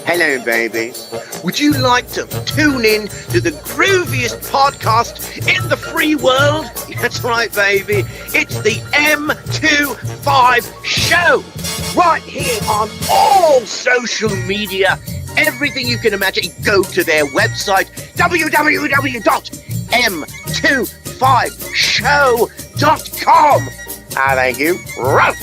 Hello, babies. Would you like to tune in to the grooviest podcast in the free world? That's right, baby. It's the M25 show. Right here on all social media. Everything you can imagine. Go to their website, www.m25show.com. Thank you. Ruff.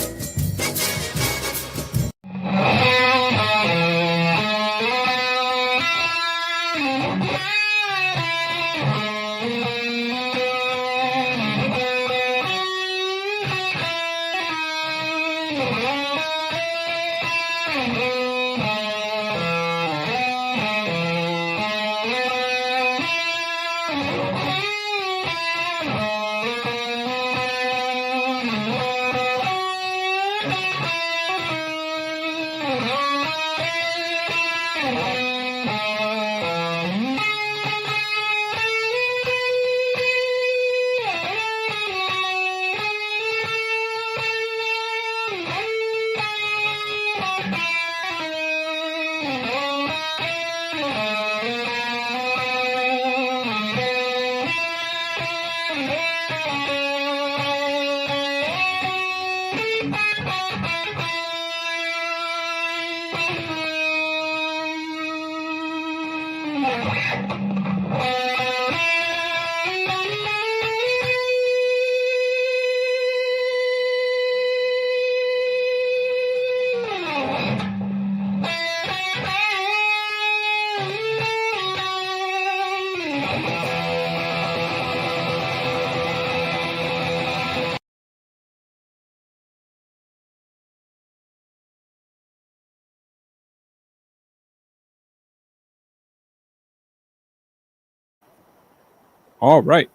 All right.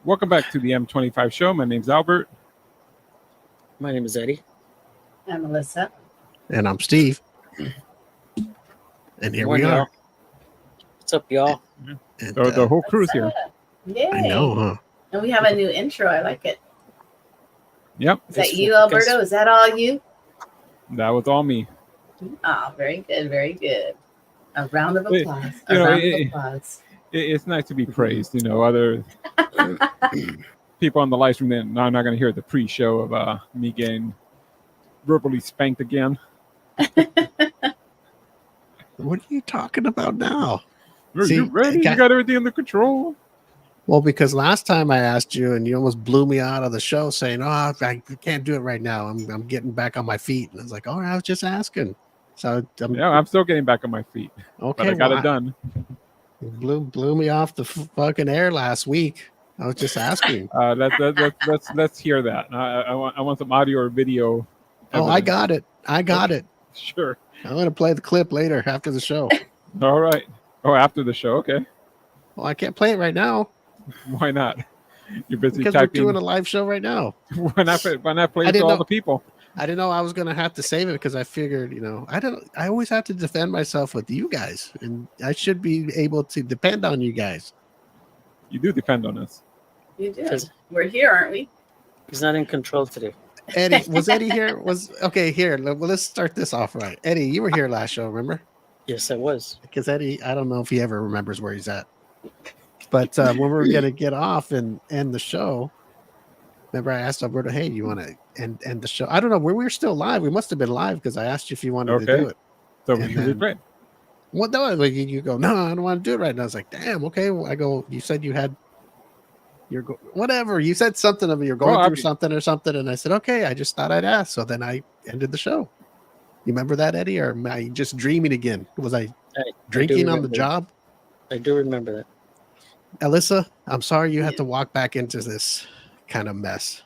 Welcome back to the M25 show. My name's Albert. My name is Eddie. I'm Melissa. And I'm Steve. And here we are. Y'all. What's up, y'all? And, The whole crew's here. Yay. I know, huh? And we have a new intro. I like it. Yep. Is that you, Alberto? Is that all you? That was all me. Oh, very good. Very good. A round of applause. Applause. It's nice to be praised. You know, other people on the live stream, then I'm not going to hear the pre-show of me getting verbally spanked again. What are you talking about now? Are you ready? You got everything under control? Well, because last time I asked you and you almost blew me out of the show saying, oh, I can't do it right now. I'm getting back on my feet. And I was like, oh, I was just asking. So I'm still getting back on my feet. Okay. But I got it done. Blew me off the fucking air last week. I was just asking. Let's hear that. I want some audio or video. Oh, I got it. It. Sure. I'm going to play the clip later after the show. All right. Oh, after the show. Okay. Well, I can't play it right now. Why not? You're busy because typing. we're doing a live show right now. Why not play it to all the people? I didn't know I was going to have to save it because I figured, I always have to defend myself with you guys, and I should be able to depend on you guys. You do depend on us. You do. We're here, aren't we? He's not in control today. Eddie, was Eddie here? Okay, here. Well, let's start this off right. Eddie, you were here last show, remember? Yes, I was. Because Eddie, I don't know if he ever remembers where he's at. But when we were going to get off and end the show, remember I asked Alberto, hey, you want to end the show? I don't know. We were still live. We must have been live because I asked you if you wanted to do it. So we should play. What? No, you go, no, I don't want to do it right now. I was like, damn, okay. Well, I go, you said you had whatever. You said something of you're going through something or something. And I said, okay, I just thought I'd ask. So then I ended the show. You remember that, Eddie? Or am I just dreaming again? Was I drinking on the job? I do remember that. Alyssa, I'm sorry you had to walk back into this kind of mess.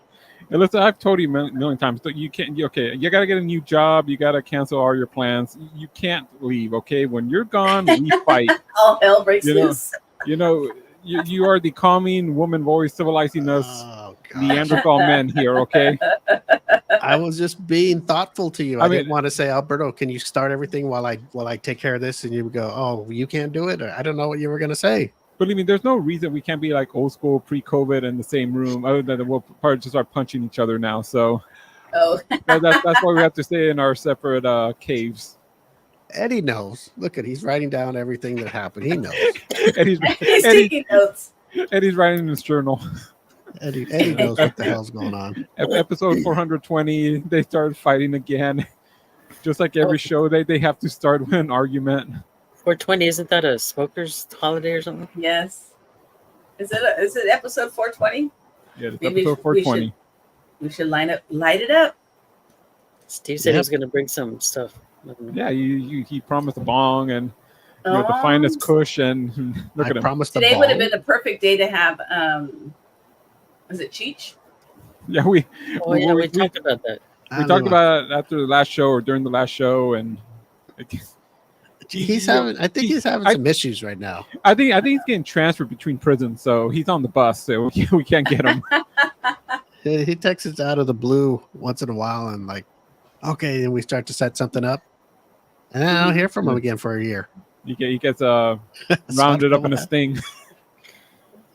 Alyssa, I've told you a million times that you can't. Okay, you got to get a new job. You got to cancel all your plans. You can't leave. Okay, when you're gone, we fight. All hell breaks loose. You are the calming woman voice civilizing us Neanderthal men here. Okay. I was just being thoughtful to you. I didn't want to say, Alberto, can you start everything while I take care of this? And you would go, oh, you can't do it. Or, I don't know what you were going to say. But I mean, there's no reason we can't be like old school pre-COVID in the same room, other than we'll probably just start punching each other now. So, Oh, That's why we have to stay in our separate caves. Eddie knows. Look at he's writing down everything that happened. He knows. Eddie's he's taking notes. Eddie's writing in his journal. Eddie knows what the hell's going on. Episode 420, they started fighting again. Just like every show, they have to start with an argument. 420, isn't that a smoker's holiday or something? Yes. Is it episode 420? Yeah, it's Maybe episode 420. We should light it up. Steve said he was going to bring some stuff. Yeah, he promised a bong and the finest kush, and look at him. Promised Today would have been the perfect day to have was it Cheech? Yeah, we talked about that. We talked about it after the last show or during the last show, and he's having some issues right now. I think he's getting transferred between prisons, so he's on the bus, so we can't get him. He texts us out of the blue once in a while, and like, okay, and we start to set something up, and I don't hear from him again for a year. He gets rounded up in a sting.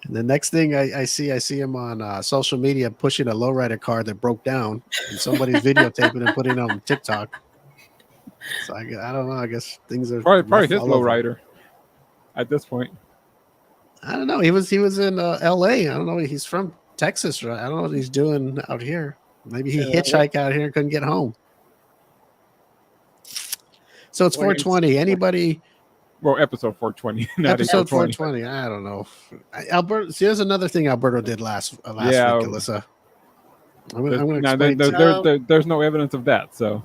And the next thing I see him on social media pushing a lowrider car that broke down, and somebody's videotaping and putting it on TikTok. So I don't know. I guess things are probably his lowrider at this point. I don't know. He was in L.A. I don't know. He's from Texas, right? I don't know what he's doing out here. Maybe he hitchhiked out here and couldn't get home. So it's 420. Anybody? Well, episode 420. Episode 420. I don't know. Alberto. See, there's another thing Alberto did last week, Alyssa. I'm going to explain. There's no evidence of that. So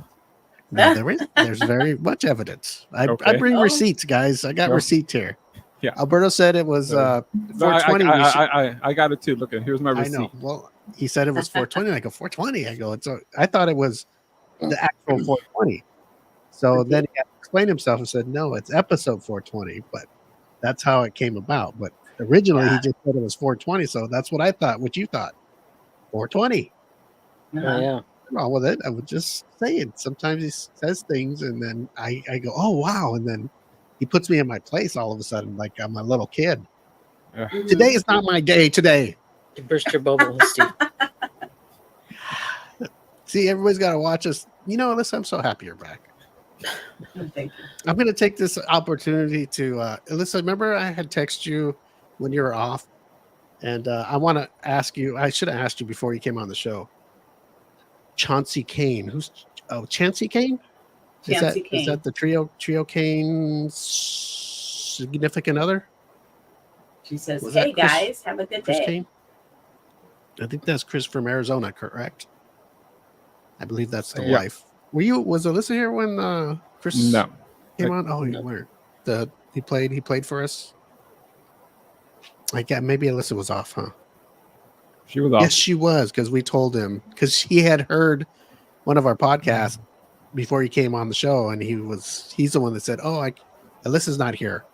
no, there's very much evidence. I bring receipts, guys. I got receipts here. Yeah. Alberto said it was 420. I got it too. Look, here's my receipt. I know. Well, he said it was 420. I go 420. I go. I thought it was the actual 420. So then he had to explain himself and said, no, it's episode 420. But that's how it came about. But originally he just said it was 420. So that's what I thought. What you thought? 420. Oh, yeah. Wrong with it. I would just say it. Sometimes he says things and then I go, oh wow, and then he puts me in my place all of a sudden, like I'm a little kid. Today is not my day. Today, you burst your bubble, Steve. See, everybody's got to watch us. Alyssa, I'm so happy you're back. Thank you. I'm going to take this opportunity to Alyssa. Remember, I had texted you when you were off, and I want to ask you. I should have asked you before you came on the show. Chauncey Kane. Chauncey Kane? Is that the trio Kane's significant other? She says, "Hey guys, have a good day." Kane? I think that's Chris from Arizona, correct? I believe that's the wife. Was Alyssa here when Chris came on? Oh, you weren't. He played for us. Maybe Alyssa was off, huh? She was off. Yes, she was, because we told him, because he had heard one of our podcasts before he came on the show, and he's the one that said, "Oh, Alyssa's not here,"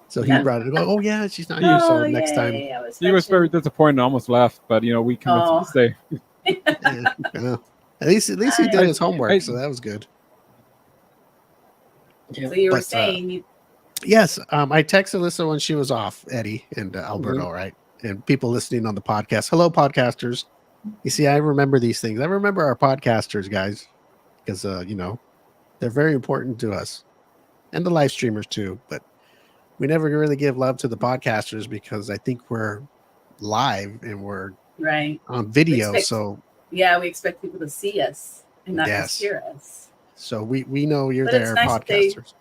so he brought it. Oh yeah, she's not here. So next time, he was very disappointed, almost left, but we convinced him to stay. At least he did his homework, so that was good. So you were saying, yes, I texted Alyssa when she was off, Eddie and Alberto, right? And people listening on the podcast. Hello, podcasters. You see, I remember these things. I remember our podcasters, guys, because, they're very important to us and the live streamers too. But we never really give love to the podcasters because I think we're live and we're on video. We expect people to see us and not just hear us. So we know you're there, nice podcasters.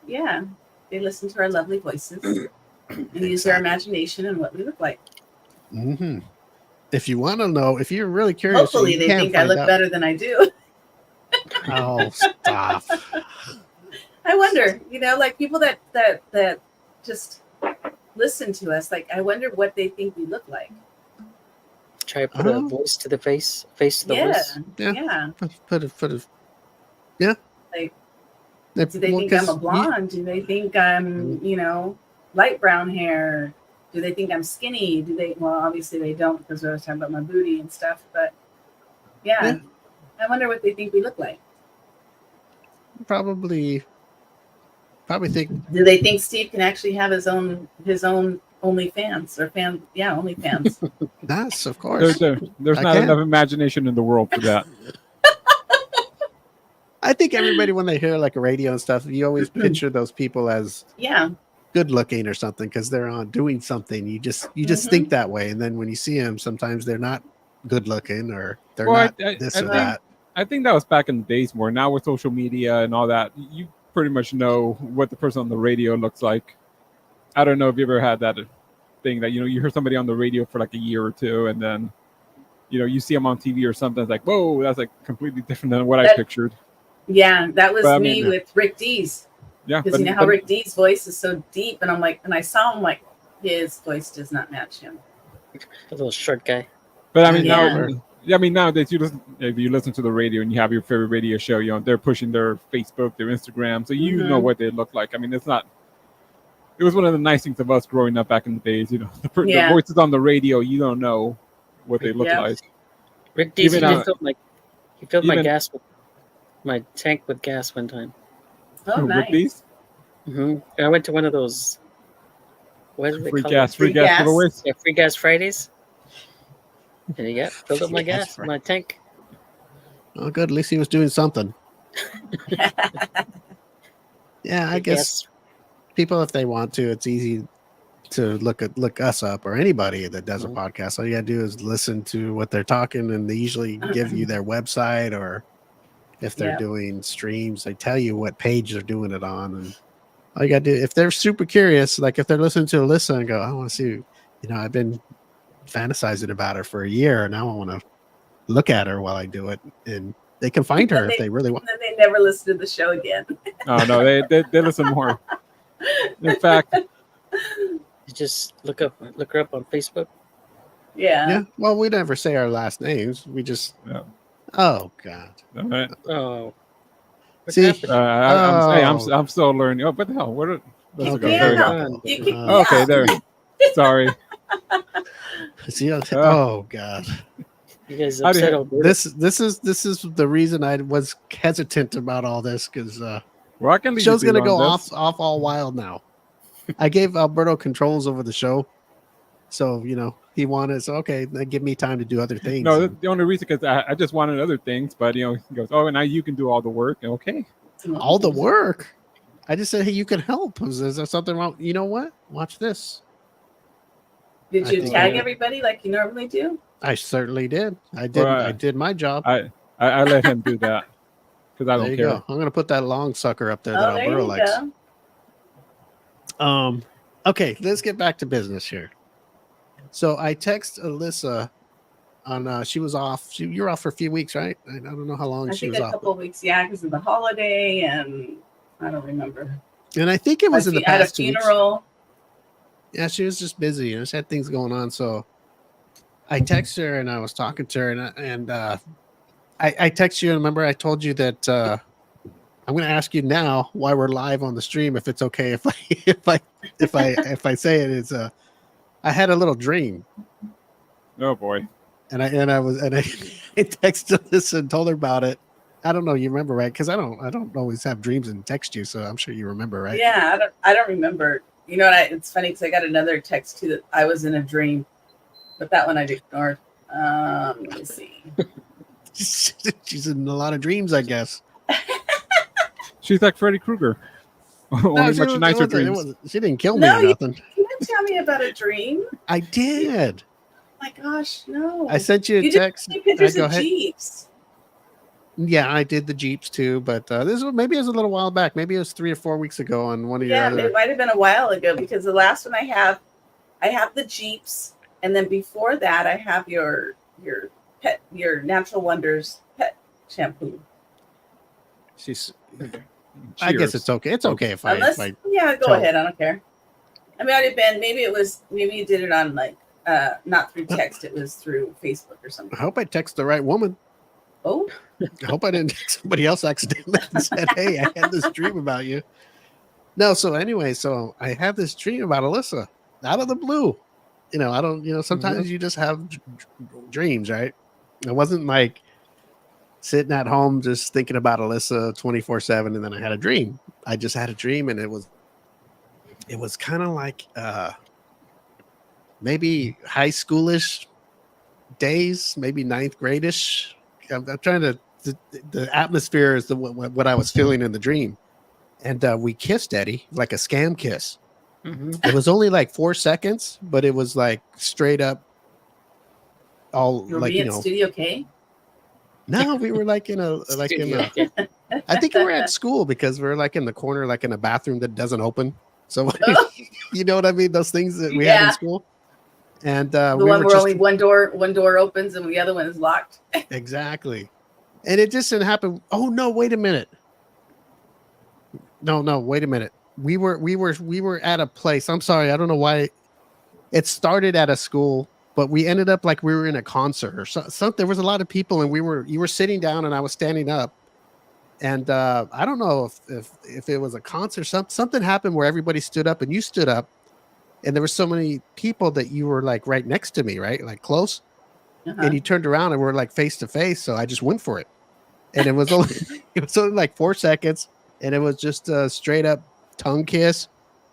They listen to our lovely voices and use their imagination and what we look like. Mm-hmm. If you want to know, if you're really curious, hopefully they think I look better than I do. Oh, stop! I wonder, like people that just listen to us. Like, I wonder what they think we look like. Try to put a voice to the face to the voice. Yeah. Put a. Yeah. Like, do they think I'm a blonde? Do they think I'm, light brown hair? Do they think I'm skinny? Well, obviously they don't, because we were talking about my booty and stuff. But I wonder what they think we look like. Probably think. Do they think Steve can actually have his own OnlyFans or OnlyFans? Yes, of course. There's not enough imagination in the world for that. I think everybody, when they hear like a radio and stuff, you always picture those people as Yeah. good looking or something because they're on doing something. You just think that way, and then when you see them, sometimes they're not good looking or they're Well, not I this or think that. I think that was back in the days more. Now with social media and all that, you pretty much know what the person on the radio looks like. I don't know if you ever had that thing that you hear somebody on the radio for like a year or two, and then you see them on TV or something. It's like, whoa, that's like completely different than what I pictured. Yeah, that was But, I me mean, with Rick Dees. Yeah, Because you know how Rick Dees' voice is so deep, and I'm like, and I saw him like, his voice does not match him. A little short guy. But I mean, Yeah. nowadays if you listen to the radio and you have your favorite radio show, they're pushing their Facebook, their Instagram, so you know what they look like. I mean, it's not. It was one of the nice things of us growing up back in the days. The voices on the radio, you don't know what they look like. Rick Dees, he filled my tank with gas one time. Oh, nice. Rick Dees? Mm-hmm. I went to one of those. What do they free call gas, it? Free gas giveaways. Yeah, free gas Fridays. And filled up my gas, my tank. Oh, good. At least he was doing something. Yeah, I guess people, if they want to, it's easy to look us up or anybody that does a podcast. All you gotta do is listen to what they're talking, and they usually give you their website, or if they're doing streams, they tell you what page they're doing it on. And all you gotta do, if they're super curious, like if they're listening to Alyssa and go, I want to see, I've been fantasizing about her for a year, and now I want to look at her while I do it, and they can find her if they really want. And then they never listen to the show again. Oh no, they listen more. In fact, you just look her up on Facebook. Yeah. Well, we never say our last names. We just. Oh God. All right. Oh. See, I'm still learning. Oh, what the hell? Where did go? Okay, there. Sorry. See, oh God. You guys upset over this is the reason I was hesitant about all this, because the show's gonna go off all wild now. I gave Alberto controls over the show, so he wanted. So okay, then give me time to do other things. No, the only reason because I just wanted other things, but he goes, oh, and now you can do all the work. Okay, all the work. I just said, hey, you can help. Is there something wrong? You know what? Watch this. Did you tag everybody like you normally do? I certainly did. I did. I did my job. I let him do that because I don't care. Go. I'm gonna put that long sucker up there that Alberto likes. Okay, let's get back to business here. So I text Alyssa on she was off. You're off for a few weeks, right? I don't know how long she was off. A couple of weeks, because of the holiday, and I don't remember. And I think it was in the past 2 weeks. At a funeral. Yeah, she was just busy. She had things going on. So I texted her and I was talking to her, and I texted you. And remember, I told you that I'm going to ask you now why we're live on the stream. If it's okay if I say it is I had a little dream. Oh boy! And I texted this and told her about it. I don't know. You remember, right? Because I don't always have dreams and text you, so I'm sure you remember, right? Yeah, I don't remember. You know what? It's funny because I got another text too that I was in a dream, but that one I ignored. Let me see. She's in a lot of dreams, I guess. She's like Freddy Krueger. Only much nicer dreams. She didn't kill me or nothing. You didn't tell me about a dream. I did. Oh my gosh, no. I sent you a text. You did pictures of Jeeps. Yeah, I did the Jeeps too, but maybe it was a little while back. Maybe it was 3 or 4 weeks ago on one of your other. Yeah, it might have been a while ago because the last one I have the Jeeps, and then before that I have your Natural Wonders pet shampoo. I guess it's okay. It's okay if I. Go ahead. I don't care. I mean, it would have been maybe you did it on like not through text. It was through Facebook or something. I hope I text the right woman. Oh. I hope I didn't text somebody else accidentally and said, hey, I had this dream about you. No, so anyway, I have this dream about Alyssa out of the blue. Sometimes you just have dreams, right? It wasn't like sitting at home just thinking about Alyssa 24/7 and then I had a dream. I just had a dream, and it was kind of like maybe high schoolish days, maybe ninth grade-ish. I'm trying to the atmosphere is what I was feeling in the dream. And we kissed Eddie like a scam kiss. It was only like 4 seconds, but it was like straight up all Were like, we at Studio K? No, we were like in a I think we were at school because we were like in the corner, like in a bathroom that doesn't open. So you know what I mean? Those things that we had in school. And the one where only one door opens and the other one is locked. Exactly. And it just didn't happen. Oh no, wait a minute. No, wait a minute. We were at a place. I'm sorry, I don't know why it started at a school, but we ended up like we were in a concert or something. There was a lot of people, and you were sitting down, and I was standing up. And I don't know if it was a concert. Something happened where everybody stood up, and you stood up, and there were so many people that you were like right next to me, right, like close. And you turned around, and we're like face to face. So I just went for it, and it was only like 4 seconds. And it was just a straight up tongue kiss,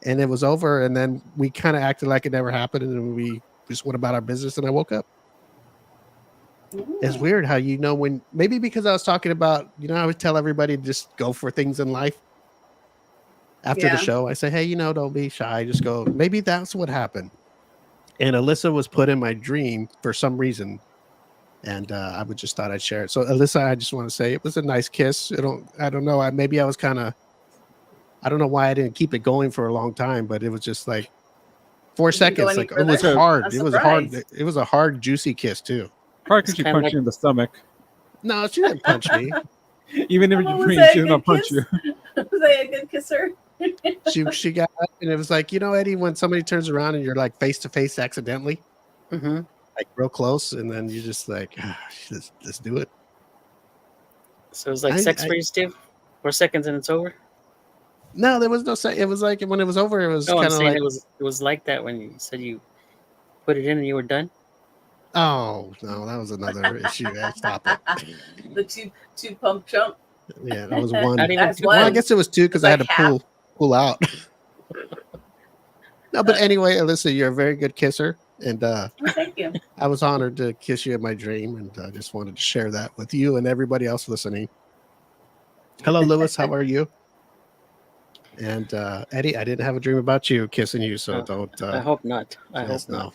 and it was over. And then we kind of acted like it never happened, and then we just went about our business. And I woke up. Ooh. It's weird how when maybe because I was talking about I always tell everybody to just go for things in life. After the show, I say, hey, don't be shy, just go. Maybe that's what happened. And Alyssa was put in my dream for some reason. And I would just thought I'd share it. So Alyssa, I just want to say it was a nice kiss. I don't know. Maybe I was I don't know why I didn't keep it going for a long time, but it was just like 4 seconds. Like it was hard. It was hard. It was a hard, juicy kiss too. Probably because she punched you in the stomach. No, she didn't punch me. Even if you dream, she did not punch you. Was I a good kisser? she got up, and it was like, Eddie, when somebody turns around and you're like face to face accidentally. Mm-hmm. Like real close, and then you just like, let's do it. So it was like sex for you, Steve? 4 seconds and it's over? No, there was no sex. It was like when it was over, it was kind of like it was like that when you said you put it in and you were done. Oh no, that was another issue. Stop it. The two pump chump. Yeah, that was one. Well, I guess it was two because I had to pull out. No, but anyway, Alyssa, you're a very good kisser. And thank you. I was honored to kiss you in my dream, and I just wanted to share that with you and everybody else listening. Hello, Lewis. How are you? And Eddie, I didn't have a dream about you kissing you, so don't. I hope not. I hope not.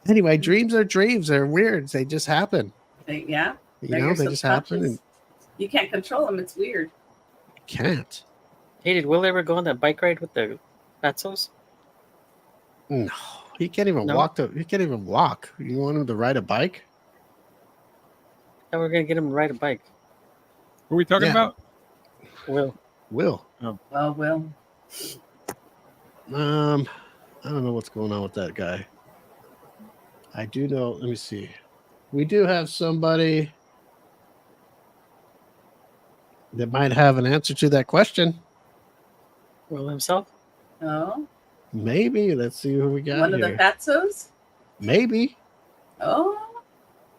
Anyway, dreams are dreams. They're weird. They just happen. They just happen. And you can't control them. It's weird. You can't. Hey, did Will ever go on that bike ride with the Fatsos? No, he can't even walk. He can't even walk. You want him to ride a bike? Yeah, we're gonna get him to ride a bike. Who are we talking about? Will. Oh. Well, Will. I don't know what's going on with that guy. I do know. Let me see. We do have somebody that might have an answer to that question. Will himself? Oh. Maybe. Let's see who we got. One of the Fatsos? Maybe. Oh.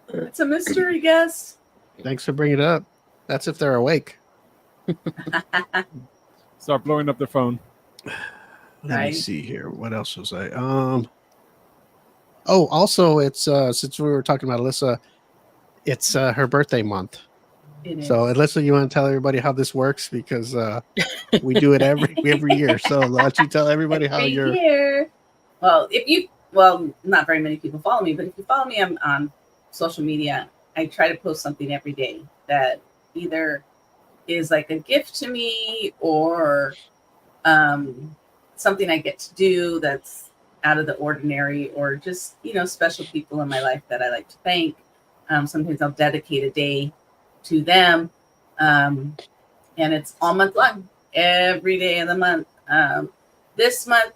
It's a mystery guess. Thanks for bringing it up. That's if they're awake. Start blowing up their phone. Let me see here. What else was I? Oh, also, it's since we were talking about Alyssa, it's her birthday month. So, Alyssa, you want to tell everybody how this works because we do it every year. So, I'll let you tell everybody how you're. Year. Well, not very many people follow me, but if you follow me on social media, I try to post something every day that either is like a gift to me or something I get to do that's out of the ordinary, or just special people in my life that I like to thank. Sometimes I'll dedicate a day to them, and it's all month long, every day of the month. This month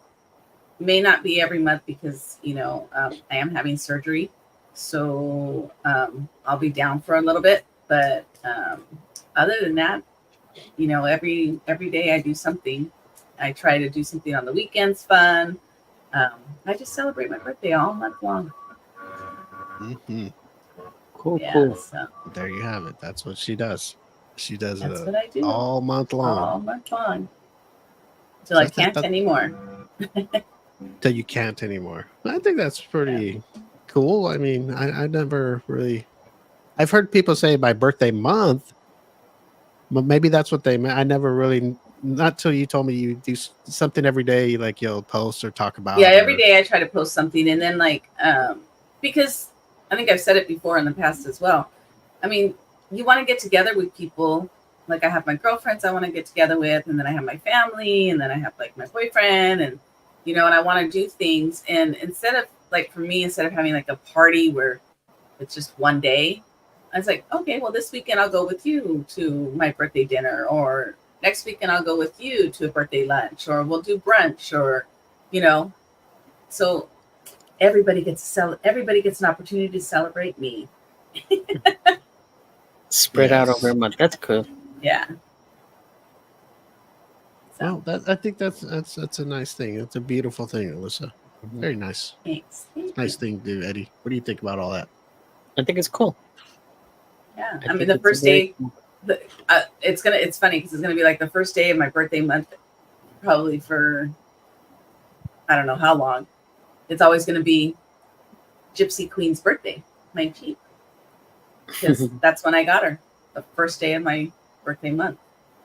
may not be every month because I am having surgery, so I'll be down for a little bit. But other than that, every day I do something. I try to do something on the weekends, fun. I just celebrate my birthday all month long. Mm-hmm. Cool. So. There you have it. That's what she does. She does That's it what I do. all month long. All month long. Till I can't anymore. Till you can't anymore. I think that's pretty cool. I mean, I never really I've heard people say my birthday month, but maybe that's what they meant. I never really, not till you told me you do something every day, like you'll post or talk about. Yeah, every day I try to post something, and then because I think I've said it before in the past as well. I mean, you want to get together with people. Like I have my girlfriends I want to get together with, and then I have my family, and then I have like my boyfriend, and and I want to do things. And instead of for me, instead of having like a party where it's just one day, I was like, okay, well, this weekend I'll go with you to my birthday dinner, or next weekend I'll go with you to a birthday lunch, or we'll do brunch, or so everybody gets an opportunity to celebrate me. Spread out over a month. That's cool. Yeah. So. Well, I think that's a nice thing. It's a beautiful thing, Alyssa. Very nice. Thanks. Nice thing to do, Eddie. What do you think about all that? I think it's cool. Yeah, I mean the first day, it's funny because it's gonna be like the first day of my birthday month, probably for I don't know how long. It's always gonna be Gypsy Queen's birthday, my Jeep, because that's when I got her, the first day of my birthday month.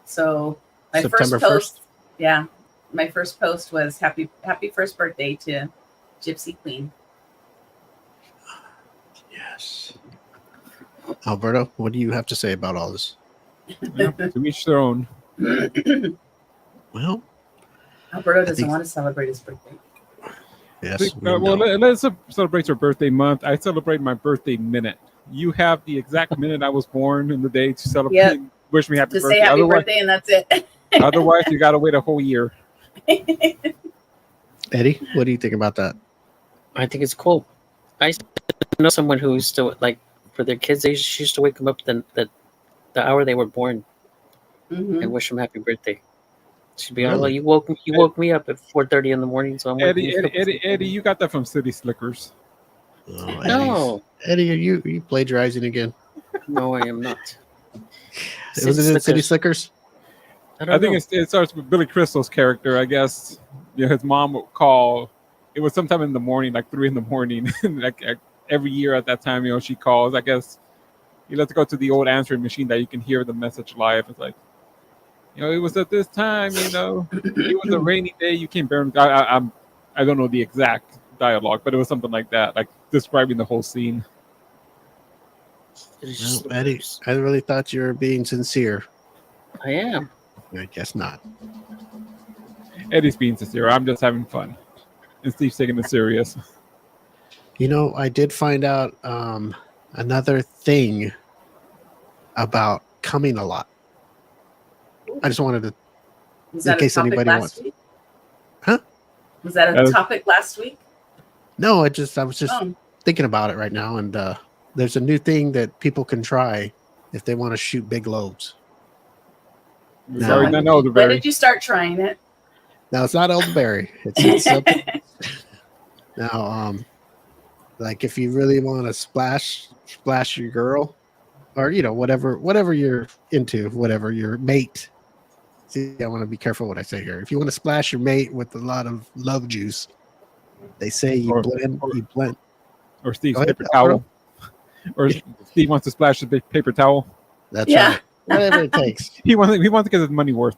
So my September first post, 1st? Yeah, my first post was happy first birthday to Gypsy Queen. Yes. Alberto, what do you have to say about all this? Yeah, to each their own. Well, Alberto doesn't want to celebrate his birthday. Yes. Let's celebrate your birthday month. I celebrate my birthday minute. You have the exact minute I was born in the day to celebrate. Yep. Wish me happy Just birthday. say happy birthday and that's it. Otherwise, you got to wait a whole year. Eddie, what do you think about that? I think it's cool. I know someone who used to for their kids. She used to wake them up the hour they were born and wish them happy birthday. She'd be like, "Well, you woke me up at 4:30 in the morning." So I'm Eddie, you got that from City Slickers. Oh, No, Eddie, are you plagiarizing again? No, I am not. Was it in City Slickers? I think it starts with Billy Crystal's character. I guess his mom would call. It was sometime in the morning, like 3 a.m. like every year at that time, she calls. I guess you have to go to the old answering machine that you can hear the message live. It's like, it was at this time. It was a rainy day. You came barely. I don't know the exact dialogue, but it was something like that, like describing the whole scene. Well, Eddie, I really thought you were being sincere. I am. I guess not. Eddie's being sincere. I'm just having fun. And Steve's taking it serious. I did find out another thing about coming a lot. I just wanted to, was that in case a topic anybody last wants. week? Huh? Was that a topic last week? No, I was just thinking about it right now, and there's a new thing that people can try if they want to shoot big loads. When did you start trying it? Now it's not elderberry. It's something. Now, like if you really want to splash your girl, or whatever you're into, whatever your mate. See, I want to be careful what I say here. If you want to splash your mate with a lot of love juice, they say you blend. Or Steve's paper towel. Or Steve wants to splash the big paper towel. That's right. Whatever it takes. He wants to get his money worth.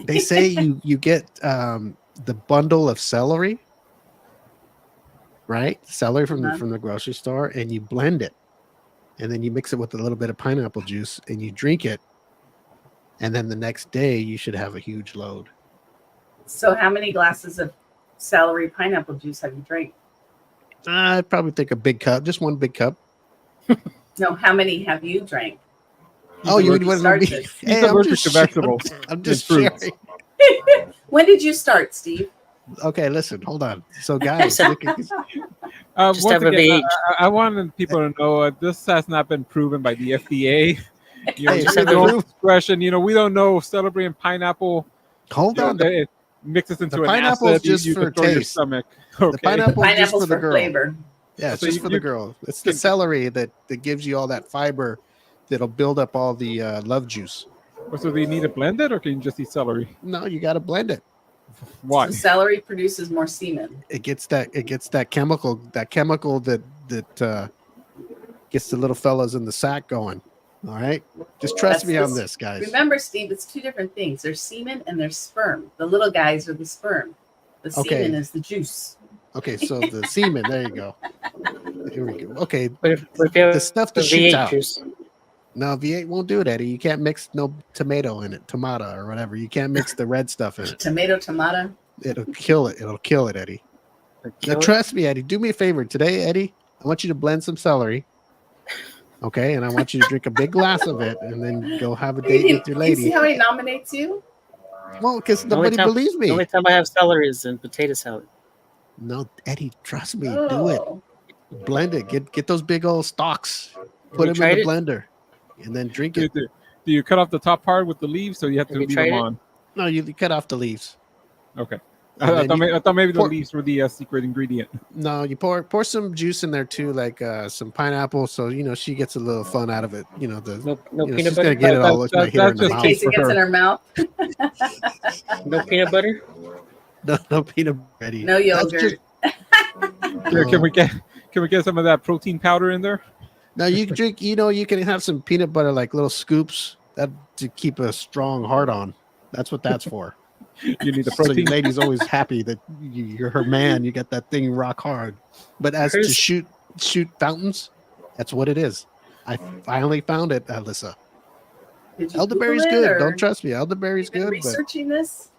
They say you get the bundle of celery, right? Celery from the grocery store, and you blend it, and then you mix it with a little bit of pineapple juice, and you drink it, and then the next day you should have a huge load. So, how many glasses of celery pineapple juice have you drank? I'd probably take a big cup, just one big cup. No, how many have you drank? You would want to be? Hey, I'm just to vegetables. I'm just sharing. When did you start, Steve? Okay, listen, hold on. So, guys, Just have again, I wanted people to know this has not been proven by the FDA. Discretion. We don't know celebrating pineapple. Hold on. It mixes into the an pineapple acid. Just you for taste. Your taste. stomach. Okay. The pineapple just for the girl. Flavor. Yeah, it's just for the girl. It's the celery that gives you all that fiber that'll build up all the love juice. So do you need to blend it, or can you just eat celery? No, you got to blend it. Why? So celery produces more semen. It gets that chemical that gets the little fellas in the sack going. All right, just trust me on this, guys. Remember, Steve, it's two different things. There's semen and there's sperm. The little guys are the sperm. The semen is the juice. Okay, so the semen. There you go. Here we go. Okay, But if you have the stuff that the shoots V8 out. juice, No, V8 won't do it, Eddie. You can't mix no tomato in it, tomato or whatever. You can't mix the red stuff in it. Tomato. It'll kill it. It'll kill it, Eddie. Now, trust me, Eddie. Do me a favor today, Eddie. I want you to blend some celery. Okay, and I want you to drink a big glass of it, and then go have a date with your lady. You see how he nominates you? Well, because nobody believes me. The only time I have celery is in potato salad. No, Eddie, trust me. Do it. Blend it. Get those big old stalks. Put them in the blender, and then drink it. Do you cut off the top part with the leaves, so you have to leave them on? No, you cut off the leaves. Okay. I thought maybe the leaves were the secret ingredient. No, you pour some juice in there too, like some pineapple, so she gets a little fun out of it. No peanut she's butter. Gonna get it all right here in the In mouth. case it gets in her mouth. No peanut butter. No peanut butter. No yogurt. Here, can we get some of that protein powder in there? Now you can drink. You can have some peanut butter, like little scoops, that to keep a strong heart on. That's what that's for. You need the So protein. your lady's always happy that you're her man. You got that thing rock hard. But as to shoot fountains, that's what it is. I finally found it, Alyssa. Elderberry's good. Don't trust me. Elderberry's good. Researching this.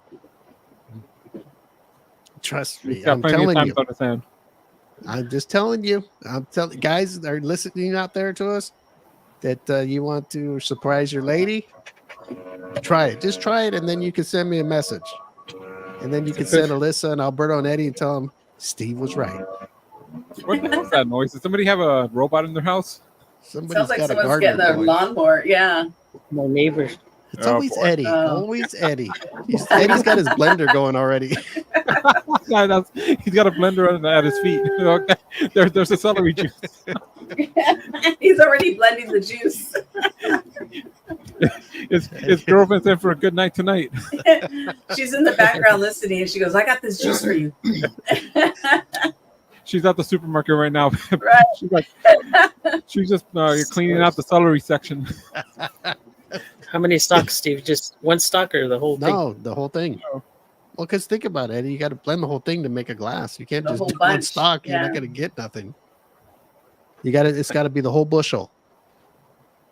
Trust me. I'm telling you. I'm just telling you. I'm telling guys that are listening out there to us that you want to surprise your lady. Try it. Just try it, and then you can send me a message. And then you can send Alyssa and Alberto and Eddie and tell them Steve was right. What the hell's that noise? Does somebody have a robot in their house? Sounds like someone's getting a lawnmower. Yeah. My neighbor. It's always Eddie. Always Eddie. Eddie's got his blender going already. He's got a blender at his feet. There's a celery juice. He's already blending the juice. His girlfriend's in for a good night tonight. She's in the background listening, and she goes, "I got this juice for you." She's at the supermarket right now. Right. She's just cleaning out the celery section. How many stalks, Steve? Just one stalk or the whole thing? No, the whole thing. Oh. Well, because think about it, Eddie. You got to blend the whole thing to make a glass. You can't The just whole do one bunch, stalk. You're yeah. not going to get nothing. It's got to be the whole bushel.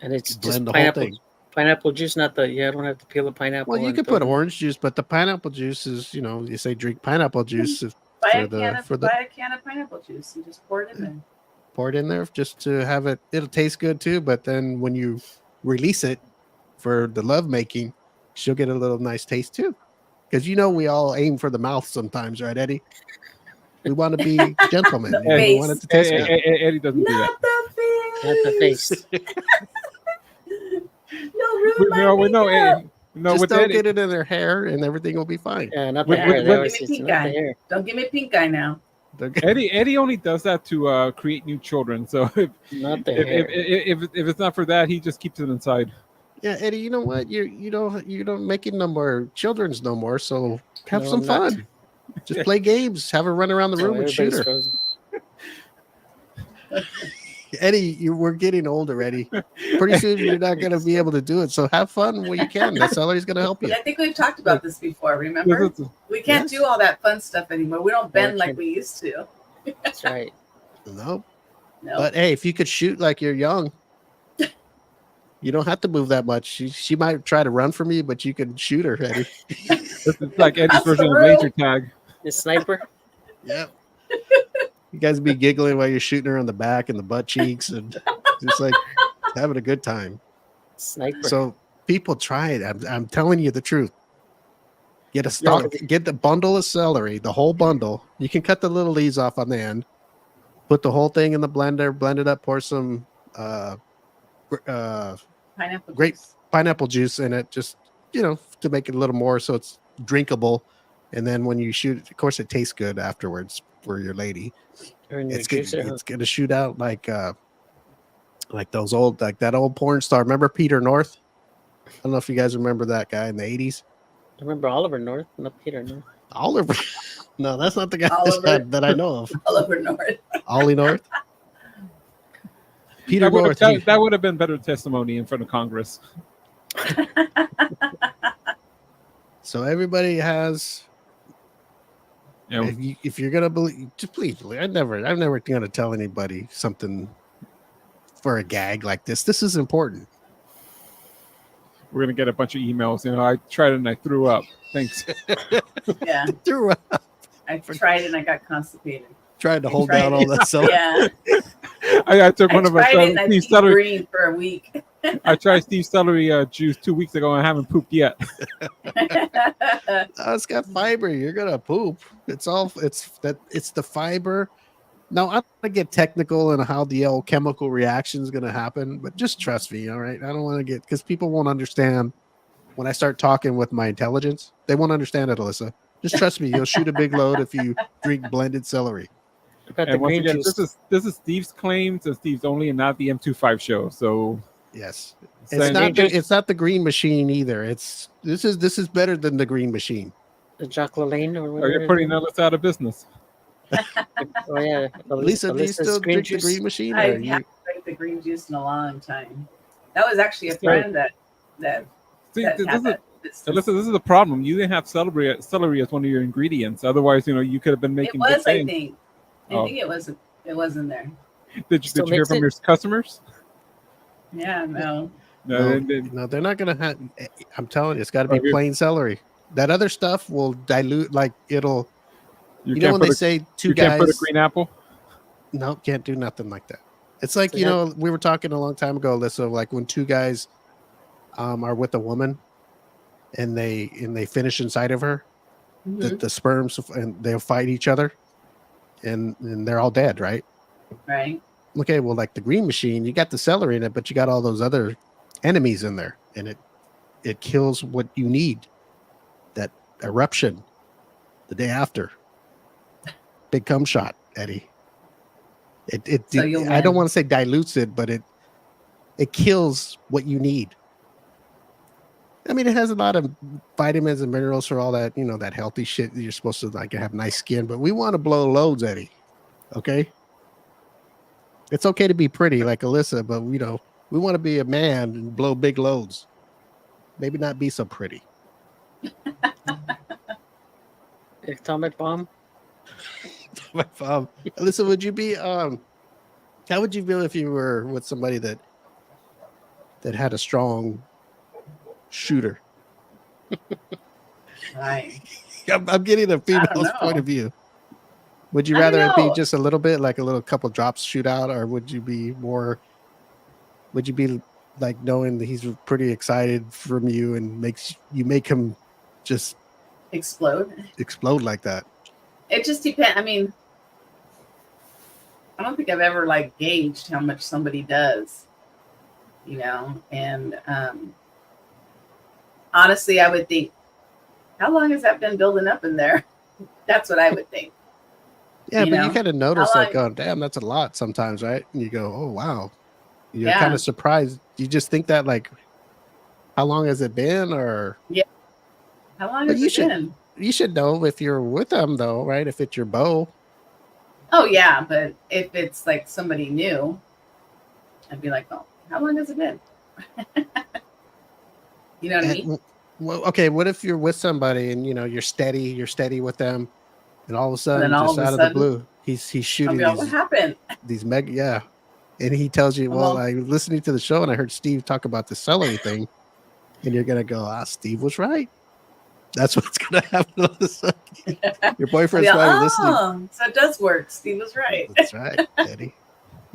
And it's Blend just the whole thing. pineapple juice, not the. I don't have to peel the pineapple. Well, you could put orange juice, but the pineapple juice is, you say drink pineapple juice. Buy a can of pineapple juice and just pour it in there. Pour it in there just to have it. It'll taste good too. But then when you release it for the love making, she'll get a little nice taste too. Because we all aim for the mouth sometimes, right, Eddie? We want to be gentlemen. We want it to taste good. Eddie doesn't do that. Not the face. No, just with don't Eddie, get it in their hair, and everything will be fine. Yeah, not the With- hair. with- They with- always say it's Pink not eye. the hair. Don't give me pink eye now. Eddie only does that to create new children. So Not the hair. if it's not for that, he just keeps it inside. Yeah, Eddie, you know what? You don't making no more children's no more. So have No, some I'm not. fun. Just play games. Have her run around the room and shoot her. Everybody's frozen. Eddie, we're getting older, Eddie. Pretty soon you're not going to be able to do it. So have fun when you can. That celery's going to help you. I think we've talked about this before. Remember, we can't do all that fun stuff anymore. We don't bend like we used to. That's right. Nope. No. But hey, if you could shoot like you're young, you don't have to move that much. She might try to run from you, but you can shoot her, Eddie. It's like Eddie's version of laser tag. The sniper. Yeah. You guys be giggling while you're shooting her on the back and the butt cheeks and just like having a good time. Sniper. So people try it. I'm telling you the truth. Get a stock, get the bundle of celery, the whole bundle. You can cut the little leaves off on the end. Put the whole thing in the blender, blend it up, pour some pineapple juice in it, just to make it a little more so it's drinkable. And then when you shoot it, of course, it tastes good afterwards for your lady. It's gonna shoot out like those old, like that old porn star. Remember Peter North? I don't know if you guys remember that guy in the 80s. I remember Oliver North, not Peter North. Oliver? No, that's not the guy that I know of. Oliver North. Ollie North? Peter That would North. have that would have been better testimony in front of Congress. So everybody has. You know, If you're gonna believe, just please believe. I'm never gonna tell anybody something for a gag like this. This is important. we're gonna get a bunch of emails. You know, I tried it and I threw up. Thanks. Yeah, Threw up. I tried and I got constipated. Tried to I hold tried down it. all that stuff. Yeah, I took I one of tried it and I Steve peed Celery. green for a week. I tried Steve Celery juice 2 weeks ago and I haven't pooped yet. It's got fiber. You're gonna poop. It's the fiber. Now I'm gonna get technical in how the old chemical reaction is gonna happen, but just trust me, all right? I don't want to get because people won't understand when I start talking with my intelligence. They won't understand it, Alyssa. Just trust me. You'll shoot a big load if you drink blended celery. Got the And once green again, juice. this is Steve's claims and Steve's only, and not the M25 show. So Yes, saying- it's not the green machine either. This is better than the green machine. The Jacques Lane or Are whatever. you putting Ellis out of business? Oh yeah, Lisa, do you Alyssa's still drink juice. the green machine? I Or haven't you, drank the green juice in a long time. That was actually a So- friend that See, that this had is that. Alyssa, this is the problem. You didn't have celery as one of your ingredients. Otherwise, you know, you could have been It making. was, good I things. think. I Oh. think it was. It was in there. Did Still you hear mix from it? your customers? Yeah, no. no, they're not gonna have. I'm telling you, it's got to be Okay. plain celery. That other stuff will dilute. Like it'll. You know can't when put they a- say two you can't put a guys. green apple. No, can't do nothing like that. It's like So you that- know we were talking a long time ago, Alyssa. Like when two guys, are with a woman, and they finish inside of her, Mhm. the sperms, and they'll fight each other, and they're all dead, right? Right. Okay, well, like the green machine, you got the celery in it, but you got all those other enemies in there, and it kills what you need. That eruption the day after, big cum shot, Eddie. So you'll I don't win. want to say dilutes it, but it kills what you need. I mean, it has a lot of vitamins and minerals for all that, that healthy shit that you're supposed to like have nice skin, but we want to blow loads, Eddie. Okay. It's okay to be pretty like Alyssa, but we want to be a man and blow big loads. Maybe not be so pretty. Atomic bomb. Alyssa, would you be how would you feel if you were with somebody that had a strong shooter? Right. I'm getting a female's know. point of view. Would you I don't rather it be know. just a little bit, like a little couple drops shoot out, or would you be like knowing that he's pretty excited from you and make him just Explode. like that? It just depends. I mean, I don't think I've ever like gauged how much somebody does, and honestly, I would think, how long has that been building up in there? That's what I would think. Yeah, You but know? you kind of notice How like, long- oh damn, that's a lot sometimes, right? And you go, oh wow. You're Yeah. kind of surprised. You just think that like, how long has it been? Or How long But has you it should- been? you should know if you're with them though, right? If it's your beau. Oh yeah, but if it's like somebody new, I'd be like, oh, how long has it been? You know what I mean? Well, okay, what if you're with somebody and you're steady with them, and all of a sudden, then all just of a out of sudden, the blue, he's I'll shooting be like, what happened? these mega, yeah, and he tells you, well, Well- I was listening to the show and I heard Steve talk about the celery thing, and you're gonna go, Steve was right. That's what's gonna happen. All of a sudden. Your boyfriend's I'll be like, probably listening. oh, so it does work. Steve was right. That's right, Eddie.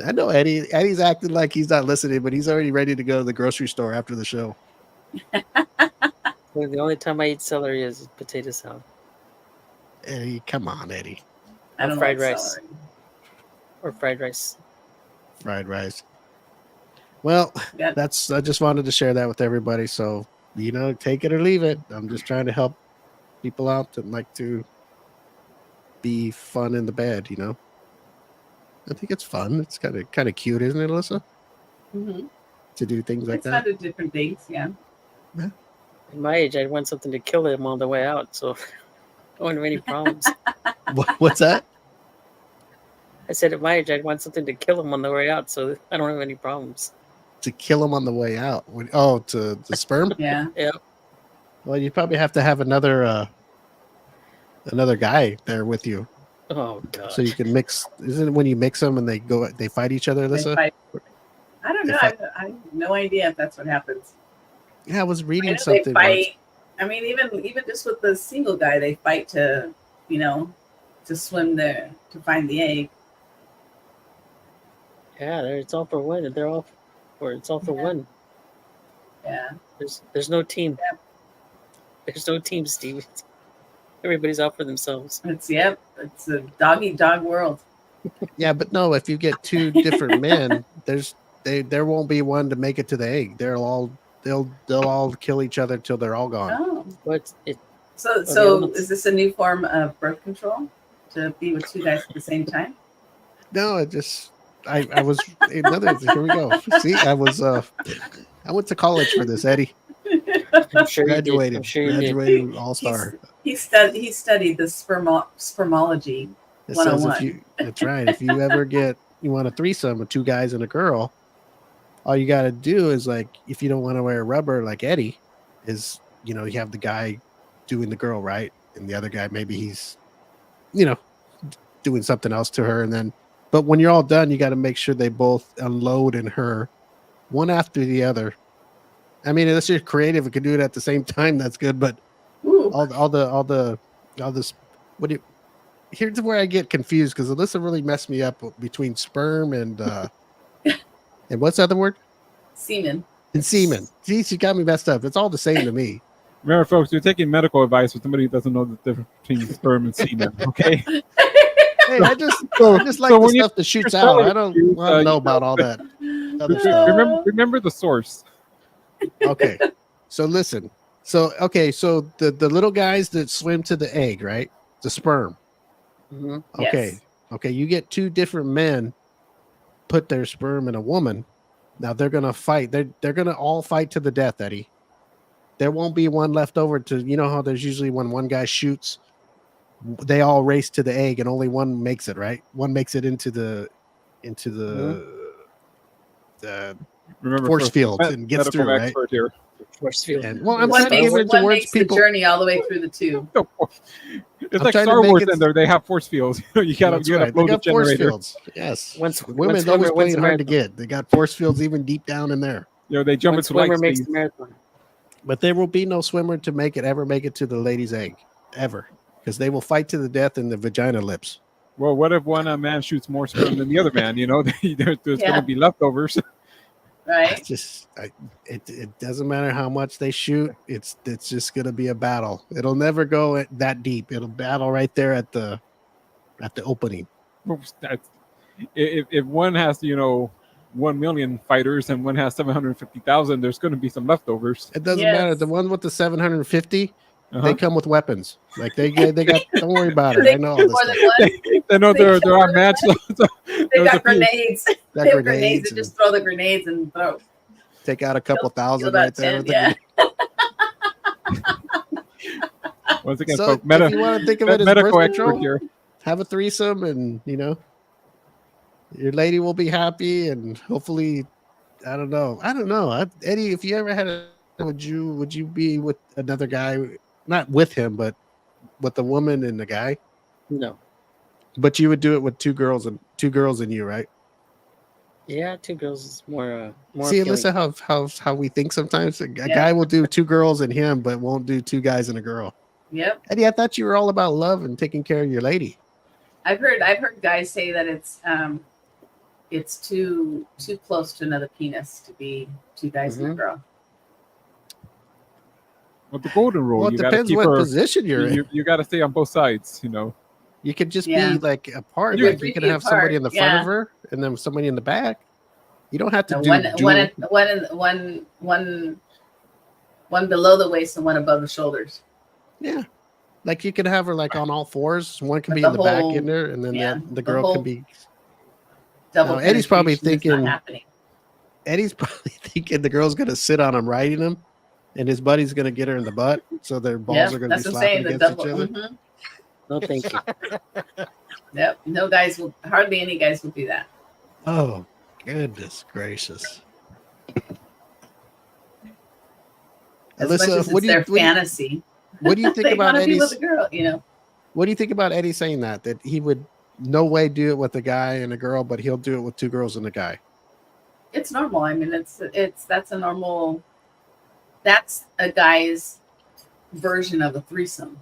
I know Eddie. Eddie's acting like he's not listening, but he's already ready to go to the grocery store after the show. The only time I eat celery is potato salad Eddie, come on, Eddie. I don't fried like rice. celery. or fried rice. Fried rice. Well, Yeah. I just wanted to share that with everybody. So, take it or leave it. I'm just trying to help people out that like to be fun in the bed, I think it's fun. It's kind of cute, isn't it, Alyssa? Mhm. To do things like It's that. fun to different things, yeah. At my age, I'd want something to kill him on the way out, so I don't have any problems. What's that? I said at my age, I'd want something to kill him on the way out, so I don't have any problems. To kill them on the way out. Oh, to the sperm? Yeah. Yeah. Well, you probably have to have another guy there with you, Oh God. so you can mix. Isn't it when you mix them and they fight each other, They Alyssa? fight. I don't They know. fight. I have no idea if that's what happens. Yeah, I was I reading know something. they fight. I mean, even just with the single guy, they fight to, to swim there to find the egg. Yeah, it's all for one. They're all for it's all for Yeah. one. Yeah. There's no team. Yep. There's no team, Steve. Everybody's out for themselves. It's a dog eat dog world. Yeah, but no, if you get two different men, there won't be one to make it to the egg. They'll all kill each other till they're all gone. Oh. But it So elements. is this a new form of birth control to be with two guys at the same time? No, it just I was another. Here we go. See, I went to college for this, Eddie. I'm sure you did. Graduated. I'm sure you did. Graduated all star. He studied the spermology. It says 101. that's right. If you want a threesome with two guys and a girl, all you got to do is, like, if you don't want to wear rubber like Eddie, is you have the guy doing the girl, right, and the other guy maybe he's doing something else to her, and then but when you're all done, you got to make sure they both unload in her one after the other. I mean, unless you're creative and can do it at the same time, that's good. But Ooh. all this, here's where I get confused, because Alyssa really messed me up between sperm and and what's the other word? Semen. And semen. See, she got me messed up. It's all the same to me. Remember, folks, you're taking medical advice with somebody who doesn't know the difference between sperm and semen. Okay. Hey, I just like the stuff that shoots out. I don't want to know about all that other stuff. Remember the source. Okay, so listen. So the little guys that swim to the egg, right? The sperm. Mm-hmm. Okay. Yes. Okay, you get two different men put their sperm in a woman. Now they're gonna fight. They're gonna all fight to the death, Eddie. There won't be one left over to how there's usually when one guy shoots, they all race to the egg and only one makes it, right? One makes it into the Remember, force field and gets through, right? Here. Force field. And, well, I'm One trying to give it one towards makes the people. journey all the way through the tube. It's I'm like trying to Star make Wars it- in there. They have force fields. You gotta That's right. They blow the got force generator. fields. Yes. One Women swimmer always wins playing the hard to marathon. get. They got force fields even deep down in there. They jump One into light swimmer makes speed. the marathon. But there will be no swimmer to ever make it to the lady's egg, ever, because they will fight to the death in the vagina lips. Well, what if one man shoots more sperm than the other man? There's going Yeah. to be leftovers. Right? It doesn't matter how much they shoot. It's just gonna be a battle. It'll never go that deep. It'll battle right there at the opening. If one has 1 million fighters and one has 750,000, there's going to be some leftovers. It doesn't Yes. matter. The one with the 750, Uh-huh. they come with weapons. Like they got. Don't worry about it. They I know all this more stuff. than one. They know They they're kill on more match. They There's a got few. grenades. Got They have grenades grenades and just throw the grenades and throw. take out a couple Kill thousand about right there. 10, With the yeah. Once again, So folks, if you want to think of it as medical birth expert control, here. have a threesome, and your lady will be happy, and hopefully, I don't know, Eddie, if you ever had would you be with another guy, not with him, but with a woman and a guy? No. But you would do it with two girls and you, right? Yeah, two girls is more See, appealing. Alyssa, how we think sometimes. A guy will do two girls and him, but won't do two guys and a girl. Yep. Eddie, I thought you were all about love and taking care of your lady. I've heard guys say that it's too close to another penis to be two guys and a Mhm. girl. Well, the golden rule. Well, it you gotta depends keep what her. position you're in. You got to stay on both sides. You could just Yeah. be like apart. You Like you could could be have somebody apart, in the front yeah. of her and then somebody in the back. You don't have to No, do one below the waist and one above the shoulders. Yeah. Like you could have her like on all fours. One can But be the in the back whole- in there, and then yeah, the the girl whole- can be. Double. Now, Eddie's probably penetration is not thinking- happening. Eddie's probably thinking the girl's gonna sit on him riding him, and his buddy's gonna get her in the butt, so their balls Yeah, are gonna be that's what I'm saying. slapping The against double. each other. Mhm. No, thank you. Yep. No guys will, hardly any guys will do that. Oh, goodness gracious. As much Alyssa, as it's their fantasy. What do you think They about want to be Eddie's? with a girl, you know. What do you think about Eddie saying that he would no way do it with a guy and a girl, but he'll do it with two girls and a guy? It's normal. I mean, that's a normal. That's a guy's version of a threesome.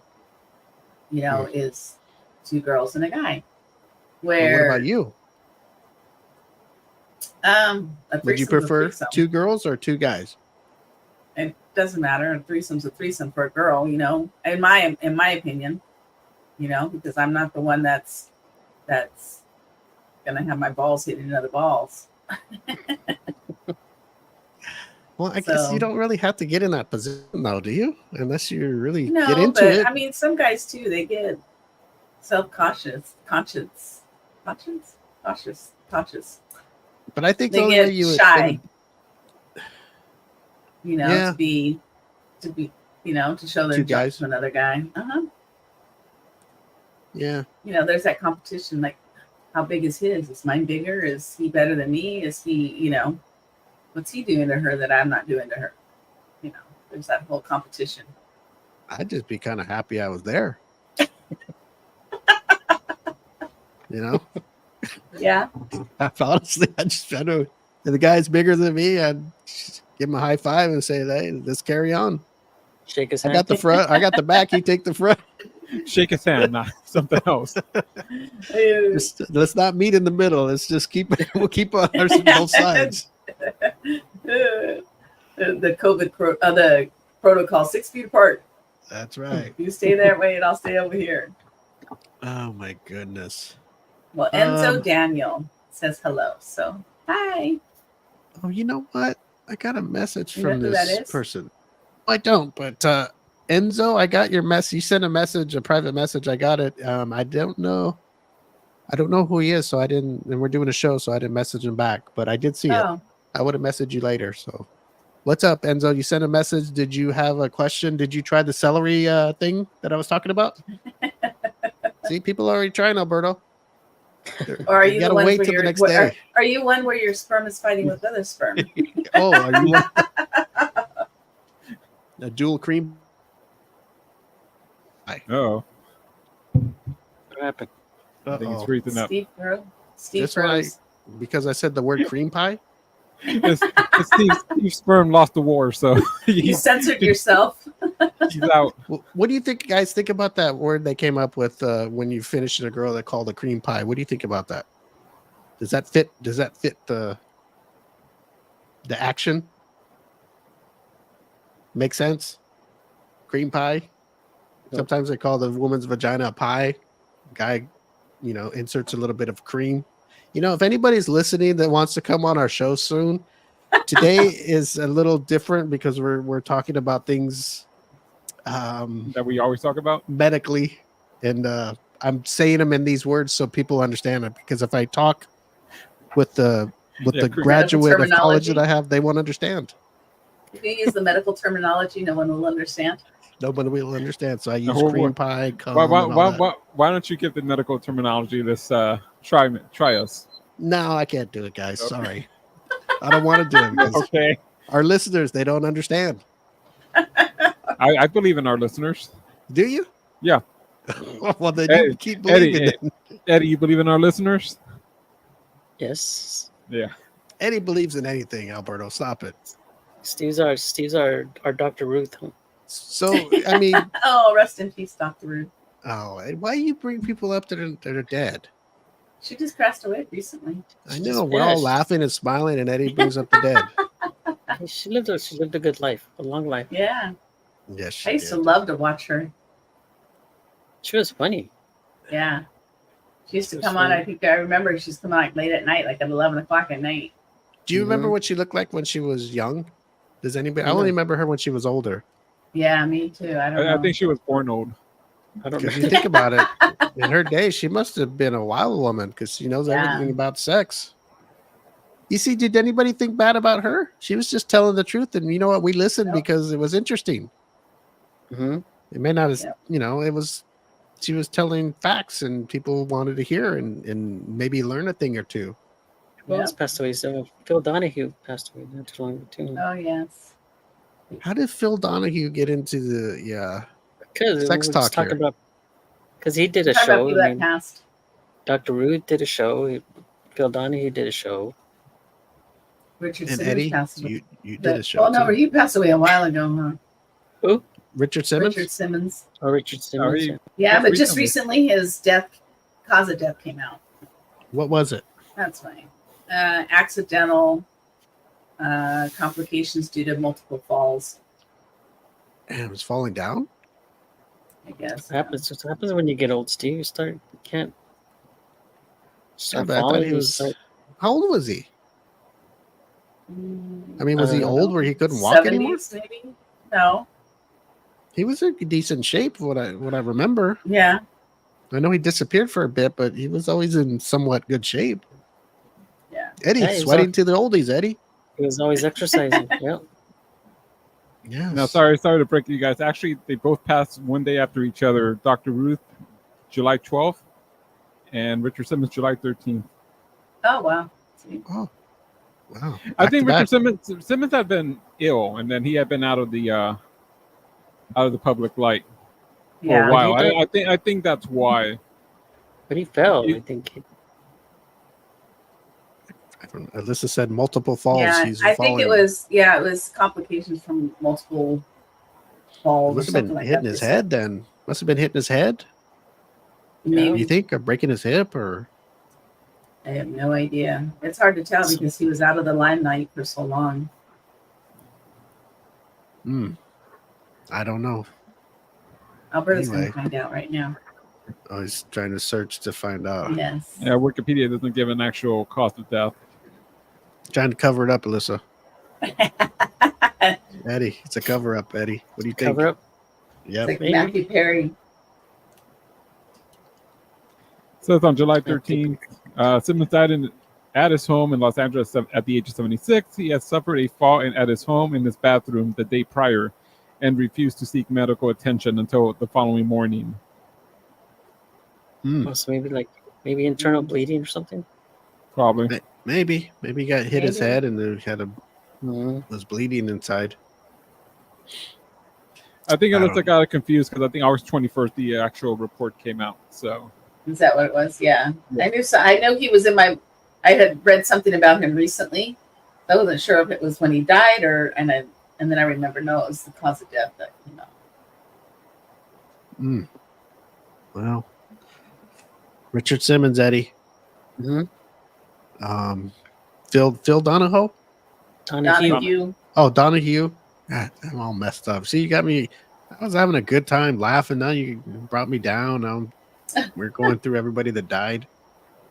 You know, is two girls and a guy. Where? Well, what about you? Would you prefer two girls or two guys? It doesn't matter. A threesome's a threesome for a girl, you know. In my opinion, you know, because I'm not the one that's gonna have my balls hitting other balls. Well, I guess you don't really have to get in that position, though, do you? Unless you really get No, into but it. I mean, some guys too. They get self-conscious. But I think They the only get way you would shy. You know, Yeah. to be, you know, to show their Two junk guys. to another guy. Yeah. You know, there's that competition. Like, how big is his? Is mine bigger? Is he better than me? Is he, you know, what's he doing to her that I'm not doing to her? You know, there's that whole competition. I'd just be kind of happy I was there. You know? Yeah. Honestly, I just try to. If the guy's bigger than me, I'd give him a high five and say, "Hey, let's carry on." Shake his I hand. got the front. I got the back. You take the front. Shake his hand, not something else. Let's not meet in the middle. Let's just keep. We'll keep on both sides. The COVID the protocol, 6 feet apart. That's right. You stay that way, and I'll stay over here. Oh my goodness. Well, Enzo Daniel says hello. So hi. Oh, you know what? I got a message You know from who that this is? person. I don't, but Enzo, I got your message. You sent a message, a private message. I got it. I don't know who he is, so I didn't. And we're doing a show, so I didn't message him back. But I did see it. Oh, I would have messaged you later. So, what's up, Enzo? You sent a message. Did you have a question? Did you try the celery thing that I was talking about? See, people are already trying, Alberto. or are you gotta the one wait where till the your next day. Are you one where your sperm is fighting with other sperm? Oh, are you a dual cream? Oh, What happened? I think it's Uh-oh. freezing up. Steve That's why, Rose. because I said the word cream pie. Steve's sperm lost the war, so You he's censored yourself. out. What do you think, guys? Think about that word they came up with when you finished a girl that called a cream pie. What do you think about that? Does that fit? Does that fit the action? Make sense? Cream pie. Sometimes they call the woman's vagina a pie. Guy, inserts a little bit of cream. If anybody's listening that wants to come on our show soon, today is a little different because we're talking about things That we always talk about. medically, and I'm saying them in these words so people understand it. Because if I talk with the graduate of college that I have, they won't understand. If you use the medical terminology, no one will understand. Nobody will understand. So I use Why- cream pie. Cum, and all that. Why don't you give the medical terminology this try us? No, I can't do it, guys. Sorry. I don't want to do it because Okay, our listeners, they don't understand. I believe in our listeners. Do you? Yeah. Well, then Eddie, you keep believing it. Eddie, you believe in our listeners? Yes. Yeah. Eddie believes in anything, Alberto. Stop it. Steve's our Dr. Ruth. So, I mean, Oh, rest in peace, Dr. Ruth. why you bring people up that are dead? She just passed away recently. I know we're all laughing and smiling, and Eddie brings up the dead. She lived a good life, a long life. Yeah. Yes, I used to love to watch her. She was funny. Yeah. She used to That's come on. funny. I remember she's come on like late at night, like at 11 o'clock at night. Do you remember Mhm. what she looked like when she was young? Does anybody? I No. only remember her when she was older. Yeah, me too. I don't know. I think she was born old. I don't Because know. you think about it, in her day, she must have been a wild woman because she knows Yeah. everything about sex. You see, did anybody think bad about her? She was just telling the truth, and you know what? We listened Nope. because it was interesting. Hmm. It may not have, Yep. it was telling facts, and people wanted to hear and maybe learn a thing or two. Who else passed away? So Phil Donahue passed away not too long ago too. Oh yes. How did Phil Donahue get into the Because sex we're talk just talking here? about. Because he did a Talk about show. people I that mean, passed. Dr. Rude did a show. Phil Donahue did a show. Richard And Simmons Eddie, passed away. you did a show. Well, no, too. he passed away a while ago, huh? Who? Richard Simmons. Richard Simmons. Oh, Richard Simmons. he- Yeah, Just but just recently. recently his cause of death came out. What was it? That's fine. Accidental complications due to multiple falls, Damn, it was falling down. I guess. What happens when you get old, Steve? You can't start but I thought falling. he You was. start- How old was he? I mean, was he don't old know. where he couldn't walk anymore? 70s, maybe? No. He was in decent shape. What I remember. Yeah. I know he disappeared for a bit, but he was always in somewhat good shape. Yeah. Eddie, Yeah, he was sweating to the oldies, Eddie. He was always exercising. Yeah. Yeah. Now, sorry to break you guys. Actually, they both passed one day after each other. Dr. Ruth, July 12th, and Richard Simmons, July 13th. Oh, wow. See? Oh, wow. I think Back to Richard Simmons had been ill, and then he had been out of the public light for Yeah. a while. he did. I think that's why. But he fell. You- I think. I don't know. Alyssa said multiple falls. Yeah, He's I think it falling. was complications from multiple falls. Must or have been something like hitting that, his they head then. Must have been hitting his head. said. Maybe. You think, or breaking his hip, or I have no idea. It's hard to tell because he was out of the limelight for so long. I don't know. Alberta's Anyway. going to find out right now. I was trying to search to find out. Yes. Yeah, Wikipedia doesn't give an actual cause of death. Trying to cover it up, Alyssa. Eddie, it's a cover up, Eddie. What do you think? Cover up. Yep. It's like Maybe. Matthew Perry. Says on July 13th, Simmons died at his home in Los Angeles at the age of 76. He had suffered a fall at his home in his bathroom the day prior and refused to seek medical attention until the following morning. Hmm. So maybe internal bleeding or something. Probably. Maybe he got hit his Maybe. head and then Mhm. was bleeding inside. I think I Alyssa don't- got confused because I think August 21st the actual report came out. So Is that what it was? Yeah. Yeah. I knew. So, I know he was in my. I had read something about him recently. I wasn't sure if it was when he died and then I remember no, it was the cause of death that came out. Well, Richard Simmons, Eddie. Mhm. Phil Donahoe. Donahue. Donahue. Oh, Donahue. God, I'm all messed up. See, you got me. I was having a good time laughing. Now you brought me down. Now we're going through everybody that died.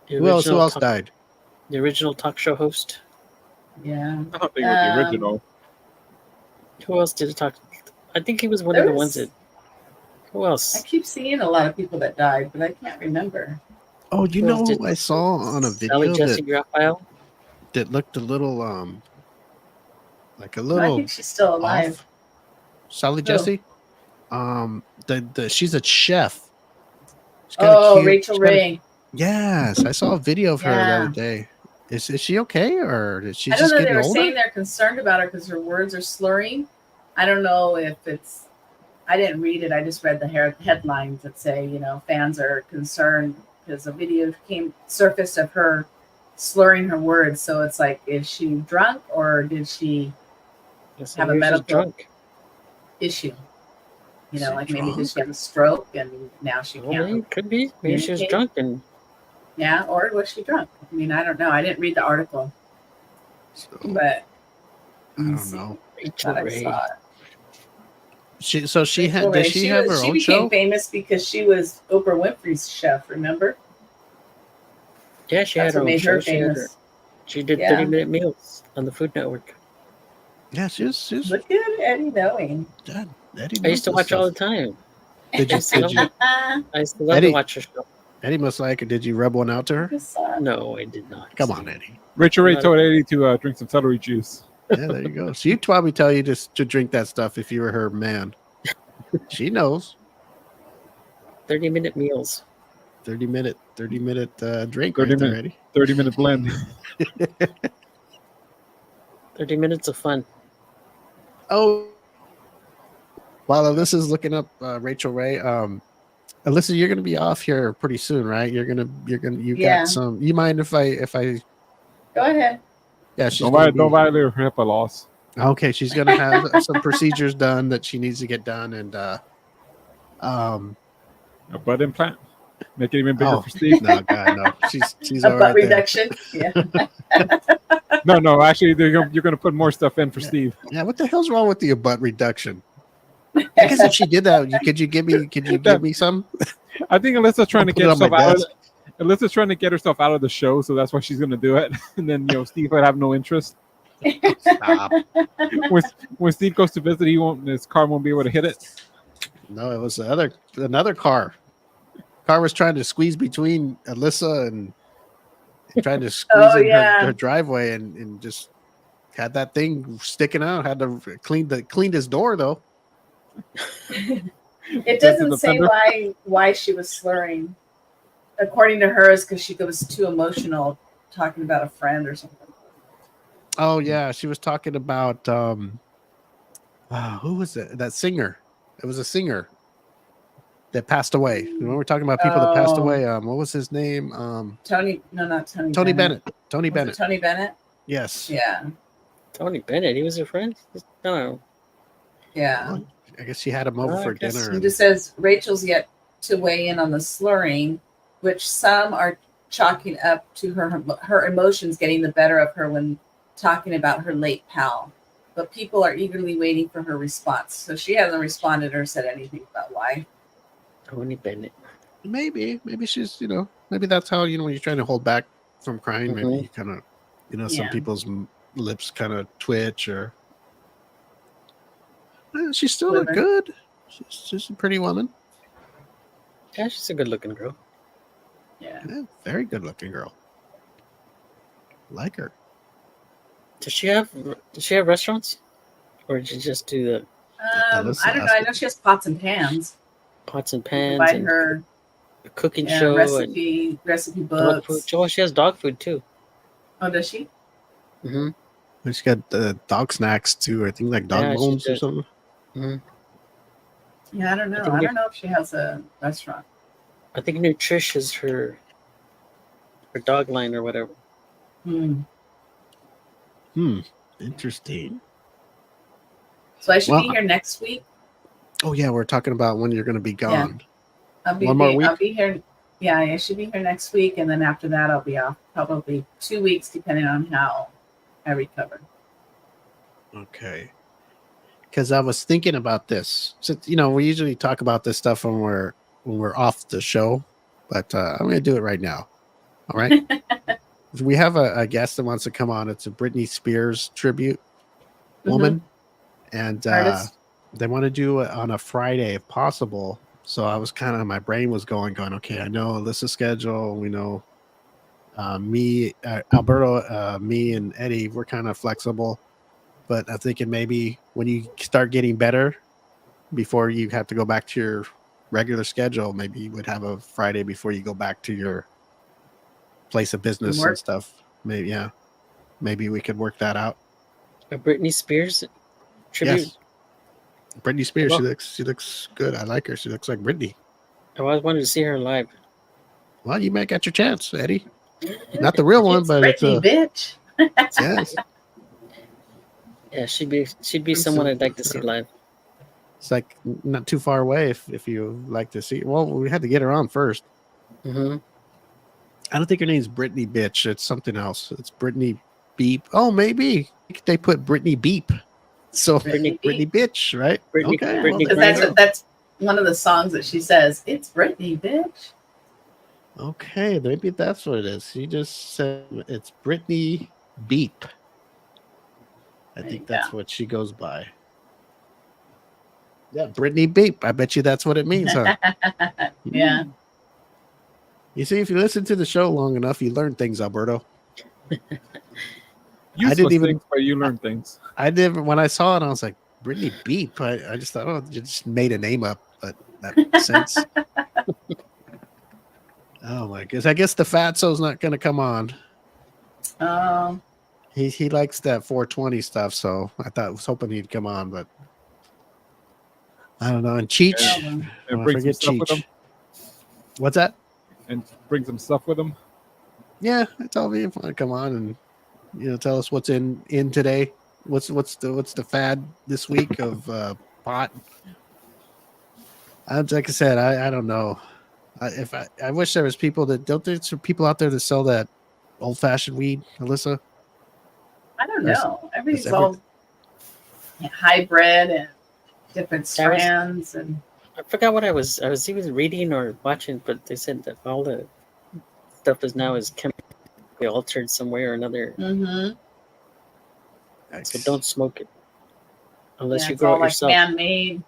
The Who else original died? The original talk show host. Yeah. I don't think it was the Um, original. Who else did it talk? I think he was one There of the was- ones that. Who I else? keep seeing a lot of people that died, but I can't remember. Oh, you Who else know did- who I saw on a Sally video Jesse Raphael. that looked a little like a No, I little think she's still alive. off. Sally Who? Jesse. She's a chef. She's got a Oh, cute- Rachel she's got a- Ray. Yes, I saw a video of her the Yeah. other day. Is she okay, or is she I don't just know. They getting were older? saying they're concerned about her because her words are slurring. I don't know if it's. I didn't read it. I just read the headlines that say, fans are concerned because a video surfaced of her slurring her words. So it's like, is she drunk or did she Yes, Have a maybe she's medical- drunk. issue? Is Like she maybe did drunk? she have a stroke and now she Well, can't. maybe, could be. Maybe she was communicate. drunk and Yeah, or was she drunk? I mean, I don't know. I didn't read the article, So, but I don't know. Rachel thought I Ray. saw it. She had. Did she have her she own became show? famous because she was Oprah Winfrey's chef. Remember? Yeah, she That's had her what own made show. her She had her. famous. She did Yeah. 30-minute meals on the Food Network. Yeah, she's Look at Eddie knowing. God, Eddie I used to knows watch this all the stuff. time. Did you? Did you? I used to love Eddie. to watch her show. Eddie must like it. Did you rub one out to her? No, I did not. Come on, Eddie. Rachel Ray Not- told Eddie to drink some celery juice. Yeah, there you go. She'd probably tell you to drink that stuff if you were her man. She knows. 30-minute meals. 30-minute drink 30 right there, minute, Eddie. 30-minute blend. 30 minutes of fun. Oh, while Alyssa's looking up Rachel Ray, Alyssa, you're gonna be off here pretty soon, right? You Yeah. got some. You mind if I Go ahead. yeah, she's Don't gonna be violate her HIPAA laws. okay. She's gonna have some procedures done that she needs to get done, and A butt implant. Make it even bigger oh for Steve. no, God, no, she's A all butt right there. reduction. Yeah. No. Actually, you're gonna put more stuff in for Steve. Yeah, what the hell's wrong with your butt reduction? I guess if she did that, could you give me some? I think Alyssa's trying to I'll put get it on my herself out. desk. Alyssa's trying to get herself out of the show, so that's why she's gonna do it. And then Steve would have no interest. Stop. When Steve goes to visit, his car won't be able to hit it. No, it was another car. Car was trying to squeeze between Alyssa and trying to squeeze in her driveway and just had that thing sticking out. Had to cleaned his door though. It doesn't say why she was slurring. According to her, is because she was too emotional talking about a friend or something. Oh yeah, she was talking about who was it? That singer. It was a singer that passed away. You know, we're talking about people that passed away. What was his name? Tony. No, not Tony. Tony Bennett. Tony Was Bennett. it Tony Bennett. Yes. Yeah. Tony Bennett, he was your friend? No. Yeah. Well, I guess she had him over for dinner. It just says Rachel's yet to weigh in on the slurring, which some are chalking up to her emotions getting the better of her when talking about her late pal. But people are eagerly waiting for her response. So she hasn't responded or said anything about why. Tony Bennett. Maybe she's, maybe that's how, when you're trying to hold back from crying, maybe you kind of, some people's lips kind of twitch or. She still look good. She's a pretty woman. Yeah, she's a good-looking girl. Yeah, very good-looking girl. Like her. Does she have restaurants, or did she just do the? I don't know. I know she has pots and pans. Pots and pans. Provide and her a cooking show. Recipe books. Dog food. Oh, she has dog food too. Oh, does she? Mm-hmm. She's got dog snacks too. I think like dog bones or something. Mm-hmm. Yeah, I don't know. I don't know if she has a restaurant. I think Nutrish is her dog line or whatever. Interesting. So I should be here next week. Oh yeah, we're talking about when you're going to be gone. Yeah. One more week. I'll be here. Yeah, I should be here next week, and then after that, I'll be off probably 2 weeks, depending on how I recover. Okay. Because I was thinking about this. Since we usually talk about this stuff when we're off the show, but I'm going to do it right now. All right. We have a guest that wants to come on. It's a Britney Spears tribute woman, and they want to do it on a Friday if possible. So I was my brain was going. Okay, I know Alyssa's schedule. We know me, Alberto, me, and Eddie. We're kind of flexible, but I'm thinking maybe when you start getting better, before you have to go back to your regular schedule, maybe you would have a Friday before you go back to your place of business and stuff. Maybe we could work that out. A Britney Spears tribute. Yes. Britney Spears. She looks good. I like her. She looks like Britney. I always wanted to see her live. Well, you might get your chance, Eddie. Not the real one, but it's a bitch. Yes. Yeah, she'd be someone I'd like to see live. It's like not too far away if you like to see. Well, we had to get her on first. Mm-hmm. I don't think her name's Brittany Bitch. It's something else. It's Brittany Beep. Oh, maybe they put Brittany Beep. So Brittany Bitch, right? Brittany, okay. Brittany that's one of the songs that she says. It's Brittany, bitch. Okay, maybe that's what it is. She just said it's Brittany Beep. I think that's what she goes by. Yeah, Brittany Beep. I bet you that's what it means, huh? Yeah. You see, if you listen to the show long enough, you learn things, Alberto. I didn't even think, but you learn things. I did when I saw it. I was like, Brittany Beep. I just thought, you just made a name up, but that makes sense. Oh my goodness! I guess the Fatso's not going to come on. Um, He likes that 420 stuff, so I was hoping he'd come on, but I don't know. And Cheech, And I bring some forget stuff with Cheech. him. What's that? And bring some stuff with him. Yeah, I told me if I come on and tell us what's in today. What's the fad this week of pot? Like I said, I don't know. I wish there was people that don't there's people out there that sell that old fashioned weed, Alyssa. I don't Or is- know. Everything's every- all hybrid and different That was- strands and I forgot what I was even reading or watching, but they said that all the stuff is chemically altered some way or another. mm-hmm. So don't smoke it unless you it's grow all it like yourself. man-made.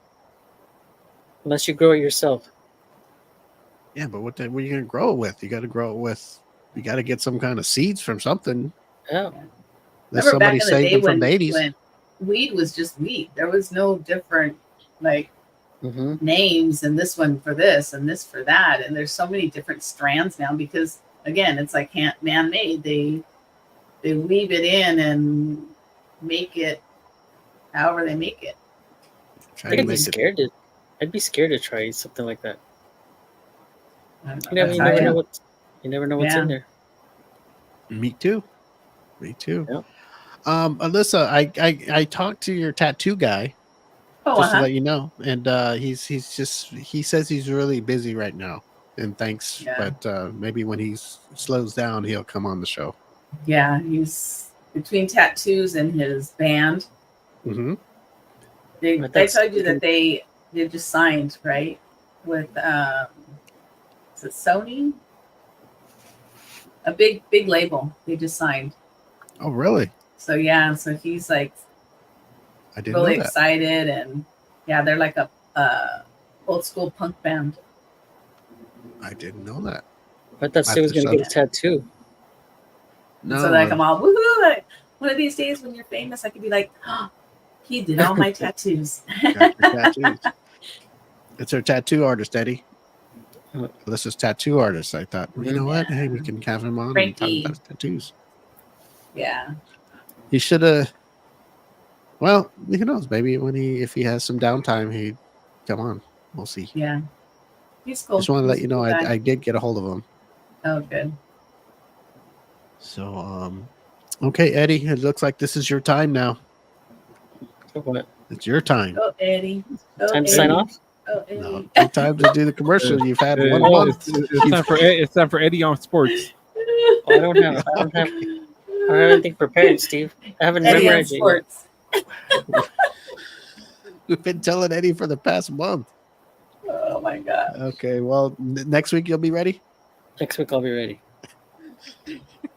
Unless you grow it yourself. Yeah, but what are you going to grow it with? You got to grow it with. You got to get some kind of seeds from something. Oh, Unless Remember back somebody in the saved day them from when, the 80s. when weed was just weed. There was no different like mm-hmm. names and this one for this and this for that. And there's so many different strands now because again, it's like man-made. They weave it in and make it however they make it. Trying to I'd be make it. scared to. I'd be scared to try something like that. I don't know. You never That's how know what. You never know what's Yeah. in there. Me too. Yep. Alyssa, I talked to your tattoo guy Oh, just to let you know, and he says he's really busy right now, and thanks, Yeah. but maybe when he slows down, he'll come on the show. Yeah, he's between tattoos and his band. Mm-hmm. They But I that's- told you that they just signed, right? With is it Sony? A big label. They just signed. Oh, really? So yeah, so he's like I didn't really know that. excited and yeah, they're like a old school punk band. I didn't know that. I thought Stu was going to get a tattoo. No, So like I'm all woohoo! Like, one of these days when you're famous, I could be like, oh, he did all my tattoos. got your tattoos. It's her tattoo artist, Eddie. This is tattoo artist. I thought, well, you know what? Hey, we can have him on and talk Frankie. about his tattoos. Yeah. He should have. Well, who knows? Maybe if he has some downtime, he'd come on. We'll see. Yeah. He's cool. Just want to let He's you a know, cool guy. I did get a hold of him. Oh, good. So, okay, Eddie, it looks like this is your time now. What? It's your time. Oh, Eddie. Oh, Time to sign Eddie. off? Oh, Eddie. No, good time to do the commercial. You've had one Oh, month. it's time for Eddie on sports. Oh, I don't have anything prepared, Steve. I haven't Eddie on memorized it yet. sports. We've been telling Eddie for the past month. Oh my god. Okay, well, next week you'll be ready. Next week I'll be ready.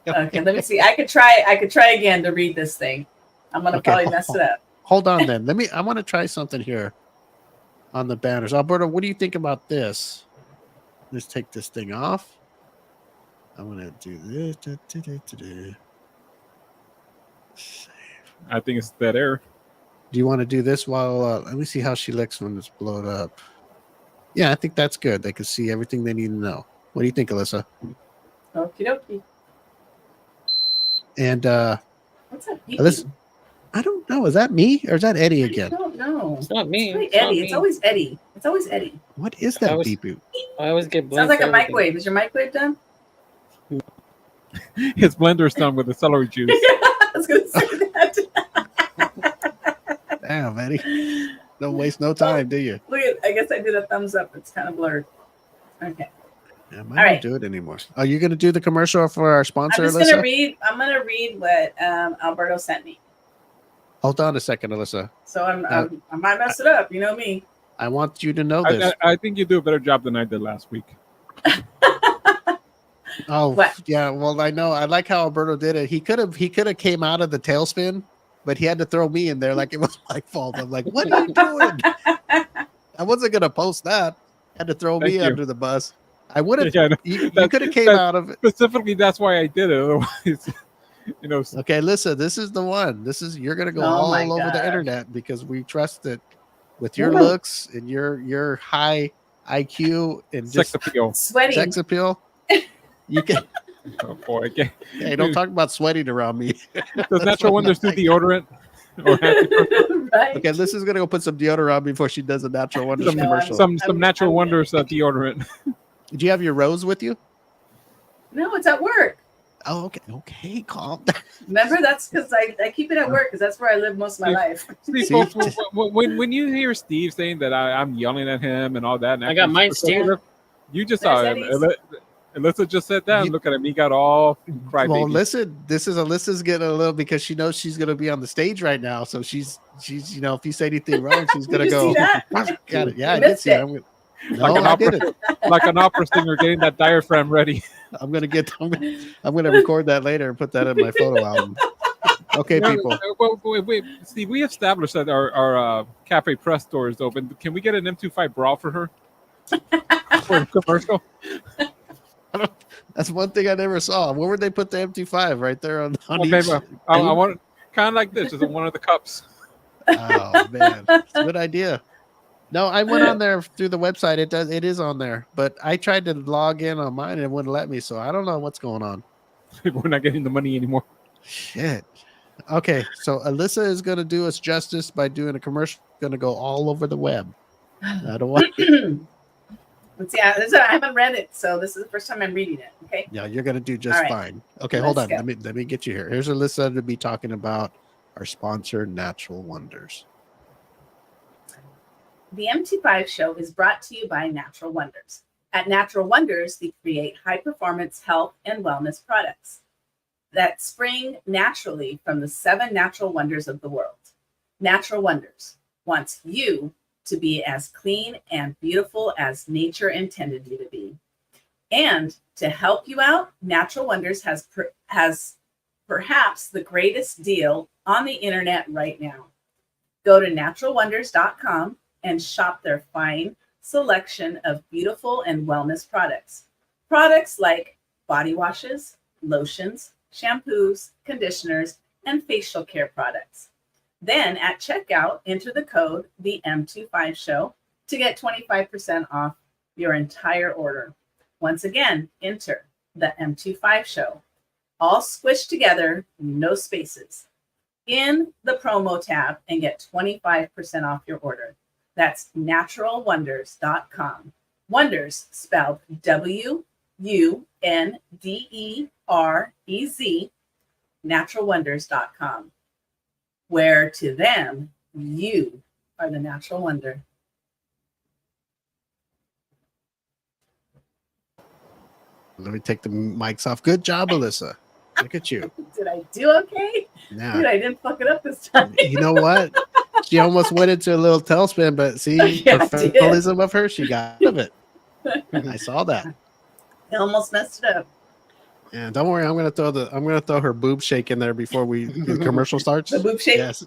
Okay, let me see. I could try again to read this thing. I'm gonna Okay, probably mess it up. Hold on, then. I want to try something here on the banners. Alberto, what do you think about this? Let's take this thing off. I'm gonna do this. I think it's dead air. Do you want to do this while? Let me see how she looks when it's blown up. Yeah, I think that's good. They can see everything they need to know. What do you think, Alyssa? Okie dokie. And What's that? beeping? Alyssa, I don't know. Is that me or is that Eddie I again? don't know. It's not me. It's probably It's not Eddie. me. It's always Eddie. It's always Eddie. What is that I was- beep boop? I always get Sounds blamed like for a everything. microwave. Is your microwave done? His blender's done with the celery juice. I was gonna say that. Damn, Eddie. Don't waste no time, do you? Look at. I guess I did a thumbs up. It's kind of blurred. Okay. Yeah, I might All not right. do it anymore. Are you going to do the commercial for our I'm sponsor, just Alyssa? gonna read. I'm gonna read what Alberto sent me. Hold on a second, Alyssa. So I might mess it up. You know me. I want you to know this. I think you do a better job than I did last week. Oh, What? yeah. Well, I know. I like how Alberto did it. He could have came out of the tailspin, but he had to throw me in there like it was my fault. I'm like, what are you doing? I wasn't going to post that. Had to throw Thank me you. under the bus. I would have. Yeah, You that- could have came that- out of it. Specifically, that's why I did it. Otherwise, you know, Okay, listen. This is the one. You're going to go Oh all my over the gosh. internet because we trust that with your Woo. looks and your high IQ and Sex just appeal. Sweating. sex appeal. You can. Oh boy, okay. Hey, don't talk about sweating around me. Does Natural Wonders do deodorant or antiperspirant? Right. Okay, this is gonna go put some deodorant on before she does a Natural Wonders Some, commercial. some I'm- Natural I'm- Wonders deodorant. Do you have your rose with you? No, it's at work. Oh, okay. Okay, calm down. Remember, that's because I keep it at work because that's where I live most of my life. See, See? folks, when you hear Steve saying that I'm yelling at him and all that, and I got mine, Steve. You just saw There's him. Eddie's. Alyssa just sat down. Look at him. He got all crybaby. Well, listen, this is Alyssa's getting a little because she knows she's gonna be on the stage right now. So she's if you say anything wrong, she's gonna Did you go. see that? Got it. Yeah, You I did missed see it. it. I'm gonna, Like no, an I opera, didn't. like an opera singer getting that diaphragm ready. I'm gonna record that later and put that in my photo album. Okay, people. Well, wait, Steve. We established that our Cafe Press store is open. Can we get an M25 bra for her for a commercial? That's one thing I never saw. Where would they put the MT5? Right there on each. Babe, I want kind of like this, just in one of the cups. Oh man, it's a good idea. No, I went on there through the website. It is on there, but I tried to log in on mine and it wouldn't let me. So I don't know what's going on. We're not getting the money anymore. Shit. Okay, so Alyssa is going to do us justice by doing a commercial. Going to go all over the web. I don't want. Let's see. I haven't read it, so this is the first time I'm reading it. Okay. Yeah, you're going to do just All right. fine. Okay, hold on. Let's go. Let me get you here. Here's Alyssa to be talking about our sponsor, Natural Wonders. The M25 show is brought to you by Natural Wonders. At Natural Wonders, they create high-performance health and wellness products that spring naturally from the 7 natural wonders of the world. Natural Wonders wants you to be as clean and beautiful as nature intended you to be. And to help you out, Natural Wonders has perhaps the greatest deal on the internet right now. Go to naturalwonders.com and shop their fine selection of beautiful and wellness products. Products like body washes, lotions, shampoos, conditioners, and facial care products. Then at checkout, enter the code the M25 show to get 25% off your entire order. Once again, enter the M25 show, all squished together, no spaces, in the promo tab and get 25% off your order. That's naturalwonders.com. Wonders spelled WUNDEREZ, naturalwonders.com. Where to them, you are the natural wonder. Let me take the mics off. Good job, Alyssa. Look at you. Did I do okay? Yeah. Dude, I didn't fuck it up this time. You know what? She almost went into a little tailspin, but see, Yeah, I professionalism of her, she got out of it. I saw that. I almost messed it up. Yeah, don't worry. I'm gonna throw her boob shake in there before the commercial starts. The boob shake? Yes.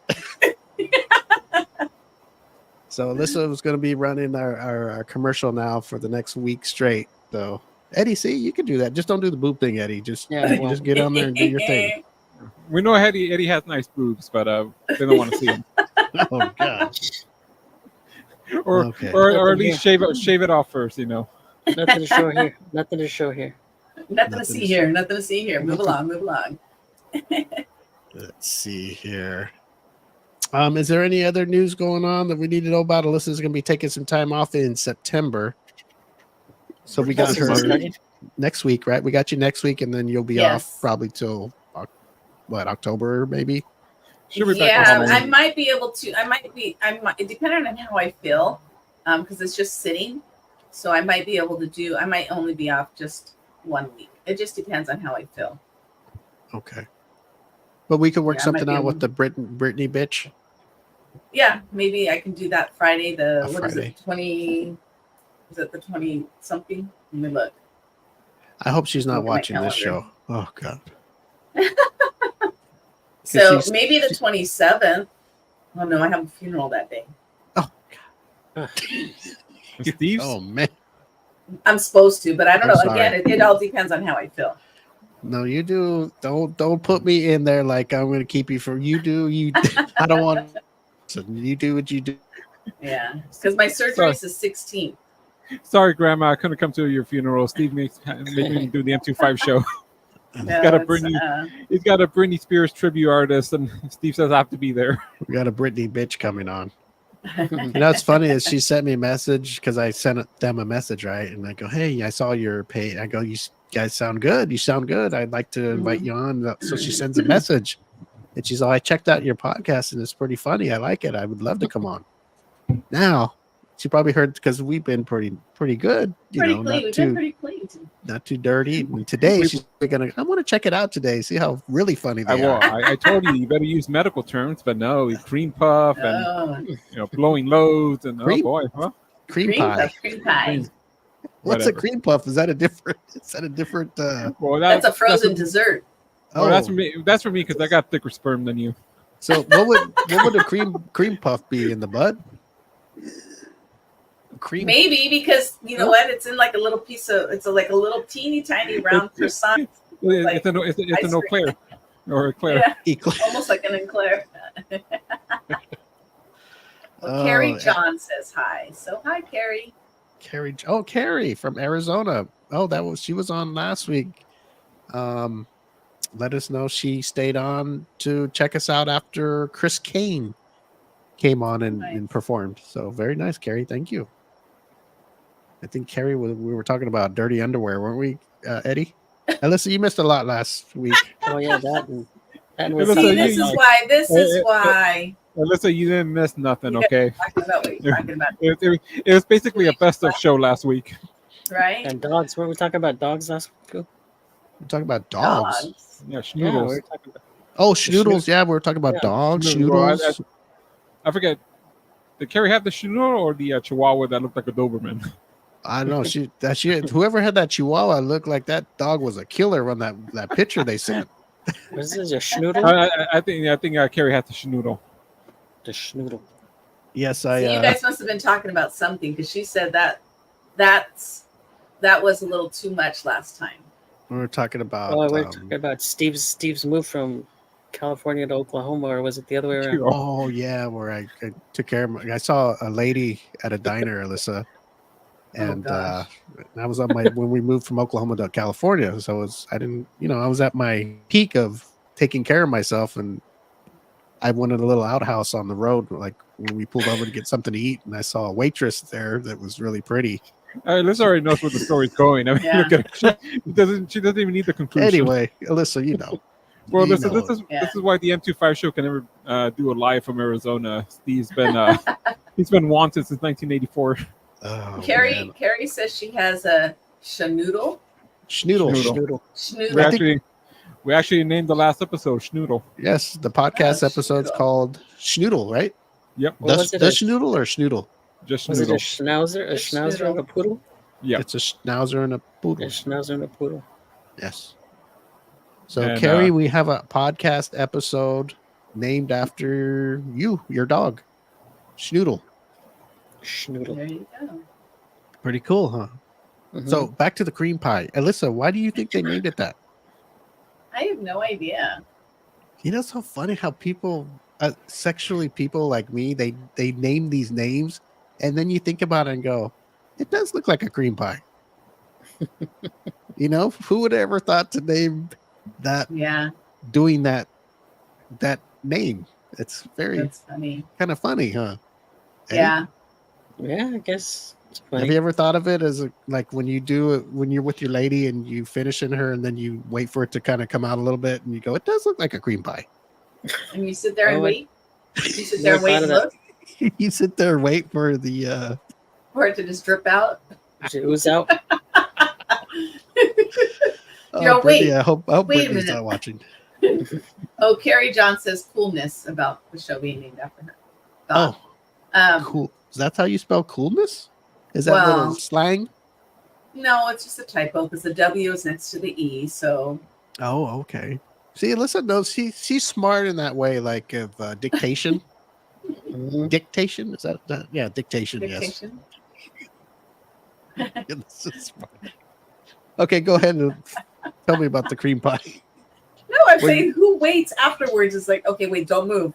So Alyssa was going to be running our commercial now for the next week straight. So Eddie, see, you can do that. Just don't do the boob thing, Eddie. Just just get on there and do your thing. We know Eddie has nice boobs, but they don't want to see them. Oh gosh. Or Okay. or at least shave it off first, you know. Nothing to show here. Nothing to show here. Nothing to see here. Nothing to see here. Move along. Move along. Let's see here. Is there any other news going on that we need to know about? Alyssa's going to be taking some time off in September. So we got her next week, right? We got you next week, and then you'll be off probably till October, maybe? She'll be back Yeah, on I might be able to. I might, depending on how I feel, because it's just sitting. So I might be able to do, I might only be off just 1 week. It just depends on how I feel. Okay. But we could work Yeah, I something might be out able- with the Brittany bitch. Yeah, maybe I can do that Friday. What is Friday. it? 20, is it the 20 something? Let me look. I hope she's not Look at my watching this show. calendar. Oh, God. So she's- maybe the 27th. Oh no, I have a funeral that day. Steve's. Oh, man. I'm supposed to, but I don't I'm know. sorry. Again, it all depends on how I feel. No, you do. Don't put me in there like I'm going to keep you from. You do. You. I don't want. So you do what you do. Yeah, because my surgery is the 16th. Sorry, Grandma, I couldn't come to your funeral. Steve made me do the M25 show. No, got a it's, Britney. He's got a Britney Spears tribute artist, and Steve says I have to be there. We got a Britney bitch coming on. You know what's funny is she sent me a message because I sent them a message, right? And I go, "Hey, I saw your page." I go, "You guys sound good. You sound good. I'd like to invite you on." So she sends a message, and she's like, "I checked out your podcast, and it's pretty funny. I like it. I would love to come on." Now, she probably heard because we've been pretty good. You pretty know, clean. We've been pretty clean. not too dirty. And today she's gonna. I want to check it out today. See how really funny they are. I told you better use medical terms, but no, cream puff and blowing loads and Cream- oh boy, huh? Cream pie. Cream pie. What's Whatever. a cream puff? Is that a different? Well, That's a frozen dessert. Oh, that's for me. That's for me because I got thicker sperm than you. So what would a cream puff be in the bud? Cream. Maybe because you know what? It's in like a little piece of. It's like a little teeny tiny round croissant. It's an Eau Claire or a Claire. Yeah, almost like an eclair. Well, Carrie John says hi. So hi, Carrie. Carrie from Arizona. Oh, she was on last week. Let us know she stayed on to check us out after Chris Kane came on and performed. So very nice, Carrie. Thank you. I think Carrie, we were talking about dirty underwear, weren't we, Eddie? Alyssa, you missed a lot last week. Oh yeah, that was. See, this is why. Alyssa, you didn't miss nothing, okay? Talking about what you're talking about. It was basically a best of show last week. Right? And dogs. Were we talking about dogs last week? We're talking about dogs. Yeah, Yeah, schnoodles. we were talking about. Schnoodles. Yeah, we were talking about dogs, schnoodles. I forget. Did Carrie have the schnoodle or the Chihuahua that looked like a Doberman? I don't know. Whoever had that Chihuahua looked like that dog was a killer on that picture they sent. Was this a schnoodle? I think Carrie had the schnoodle. The schnoodle. Yes, So you guys must have been talking about something because she said that was a little too much last time. we were talking about. Oh, we're talking about Steve's move from California to Oklahoma, or was it the other way around? Oh yeah, where I took care of. I saw a lady at a diner, Alyssa, and I was on my when we moved from Oklahoma to California. So I was at my peak of taking care of myself, and I wanted a little outhouse on the road. Like when we pulled over to get something to eat, and I saw a waitress there that was really pretty. Alyssa already knows where the story's going. I mean, look at her. She doesn't even need the conclusion. Anyway, Alyssa, you know. Well, this is why the M25 show can never do a live from Arizona. Steve's been he's been wanted since 1984. Oh, Carrie says she has a schnoodle. Schnoodle. We actually named the last episode Schnoodle. Yes, the podcast episode's called Schnoodle, right? Yep. The Schnoodle or Schnoodle? Just Was Schnoodle. it a schnauzer and a poodle? Yeah. It's a schnauzer and a poodle. A schnauzer and a poodle. Yes. So, And, Carrie, we have a podcast episode named after your dog, Schnoodle. There you go. Pretty cool, huh? Mhm. So, back to the cream pie. Alyssa, why do you think they named it that? I have no idea. You know, it's so funny how people, sexually people like me, they name these names, and then you think about it and go, it does look like a cream pie. You know, who would have ever thought to name that? Yeah, doing that name. It's that's funny. kind of funny, huh? Eddie? Yeah. Yeah, I guess it's funny. Have you ever thought of it as like when you do it when you're with your lady and you finish in her and then you wait for it to kind of come out a little bit and you go, it does look like a cream pie. And you sit there and Oh, wait. You sit there and wait and Never look You sit there and wait for the for it to just drip out. It was out. Yo, wait. Brittany, I hope Wait a Brittany's minute. not watching. Oh, Carrie John says coolness about the show being named after her. Oh, cool. Is that how you spell coolness? Is that little Well- slang? No, it's just a typo because the W is next to the E. So Oh, okay. See, Alyssa knows she's smart in that way, like of dictation. Mhm. Dictation? Is that yeah, dictation, dictation. yes. This is smart. Okay, go ahead and tell me about the cream pie. No, I'm saying who waits afterwards is like, okay, wait, don't move.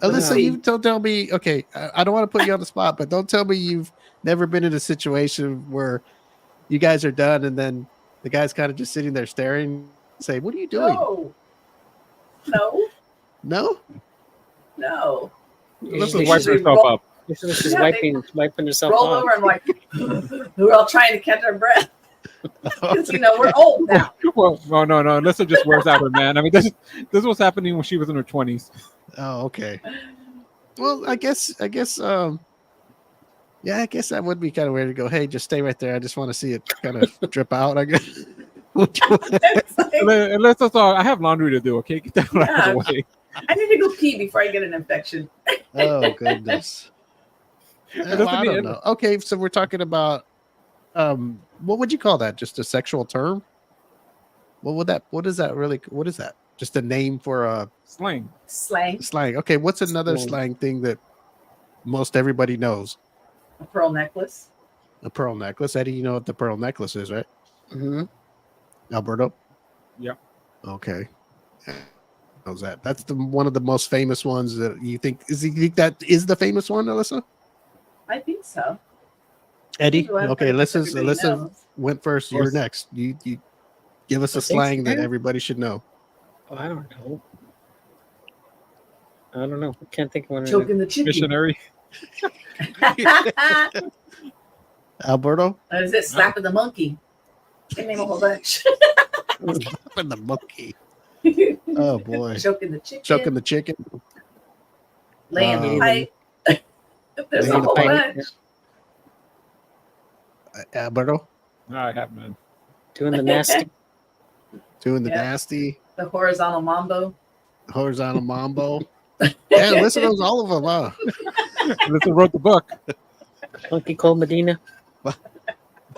Alyssa, Yeah. you don't tell me. Okay, I don't want to put you on the spot, but don't tell me you've never been in a situation where you guys are done and then the guy's kind of just sitting there staring, say, "What are you doing?" No. No? No. Let's Usually just wipe she's, herself up. usually she's Yeah, wiping herself roll off. over and like, we're all trying to catch our breath. Because, we're old now. Well, no. Alyssa just wears out her man. I mean, this was happening when she was in her 20s. Oh, okay. Well, I guess yeah, I guess that would be kind of weird to go, "Hey, just stay right there. I just want to see it kind of drip out," I guess. It's like, Alyssa's all, I have laundry to do, okay? Get that out of the way. I need to go pee before I get an infection. Oh, goodness. Well, I don't know. Okay, so we're talking about what would you call that? Just a sexual term? What is that? Just a name for a Slang. slang. Okay, what's another slang thing that most everybody knows? A pearl necklace. A pearl necklace. Eddie, you know what the pearl necklace is, right? Mm-hmm. Alberto? Yeah. Okay. How's that? That's one of the most famous ones that you think that is the famous one, Alyssa? I think so. Eddie? Well, Okay, Alyssa knows. went first. You're next. You give us a slang that everybody should know. Oh, I don't know. I can't think of one. Choking the chicken. Missionary. Alberto? Or is it slapping the monkey? Give me a whole bunch. Slapping the monkey. Oh boy. Choking the chicken. Choking the chicken. Laying the pipe. There's a whole bunch. Alberto? No, I have none. Doing the nasty. Doing the nasty. The horizontal mambo. Horizontal mambo. Yeah, listen to all of them, huh? Alyssa wrote the book. Funky Cold Medina.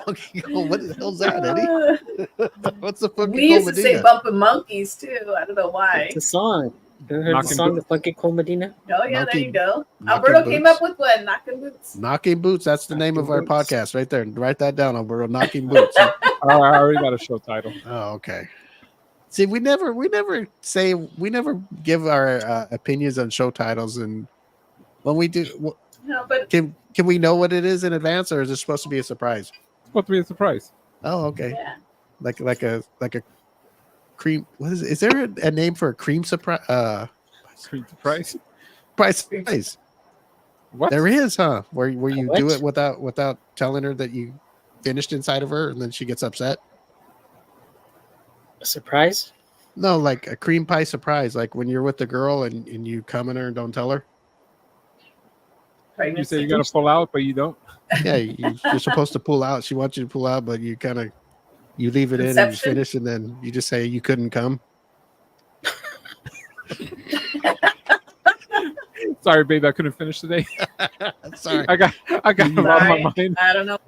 Monkey, what the hell's that, Eddie? What's the funky? We used to say bumping monkeys too. I don't know why. It's a song. You ever heard the song, The Funky Cold Medina? Oh yeah, there you go. Alberto came up with one. Knocking boots. Knocking boots. That's the name of our podcast right there. Write that down, Alberto. Knocking boots. I already got a show title. Oh, okay. See, we never give our opinions on show titles, and when we do, No, but can we know what it is in advance, or is it supposed to be a surprise? It's supposed to be a surprise. Oh, okay. yeah. Like a cream. What is it? Is there a name for a cream surprise? Cream surprise. Surprise. What? There is, huh? Where you What? do it without telling her that you finished inside of her, and then she gets upset. A surprise? No, like a cream pie surprise, like when you're with the girl and you come in her and don't tell her. You say you're gonna pull out, but you don't. Yeah, you're supposed to pull out. She wants you to pull out, but you leave it in and you Conception? finish, and then you just say you couldn't come. Sorry, babe, I couldn't finish today. Sorry, I got it out of my mind. I don't know.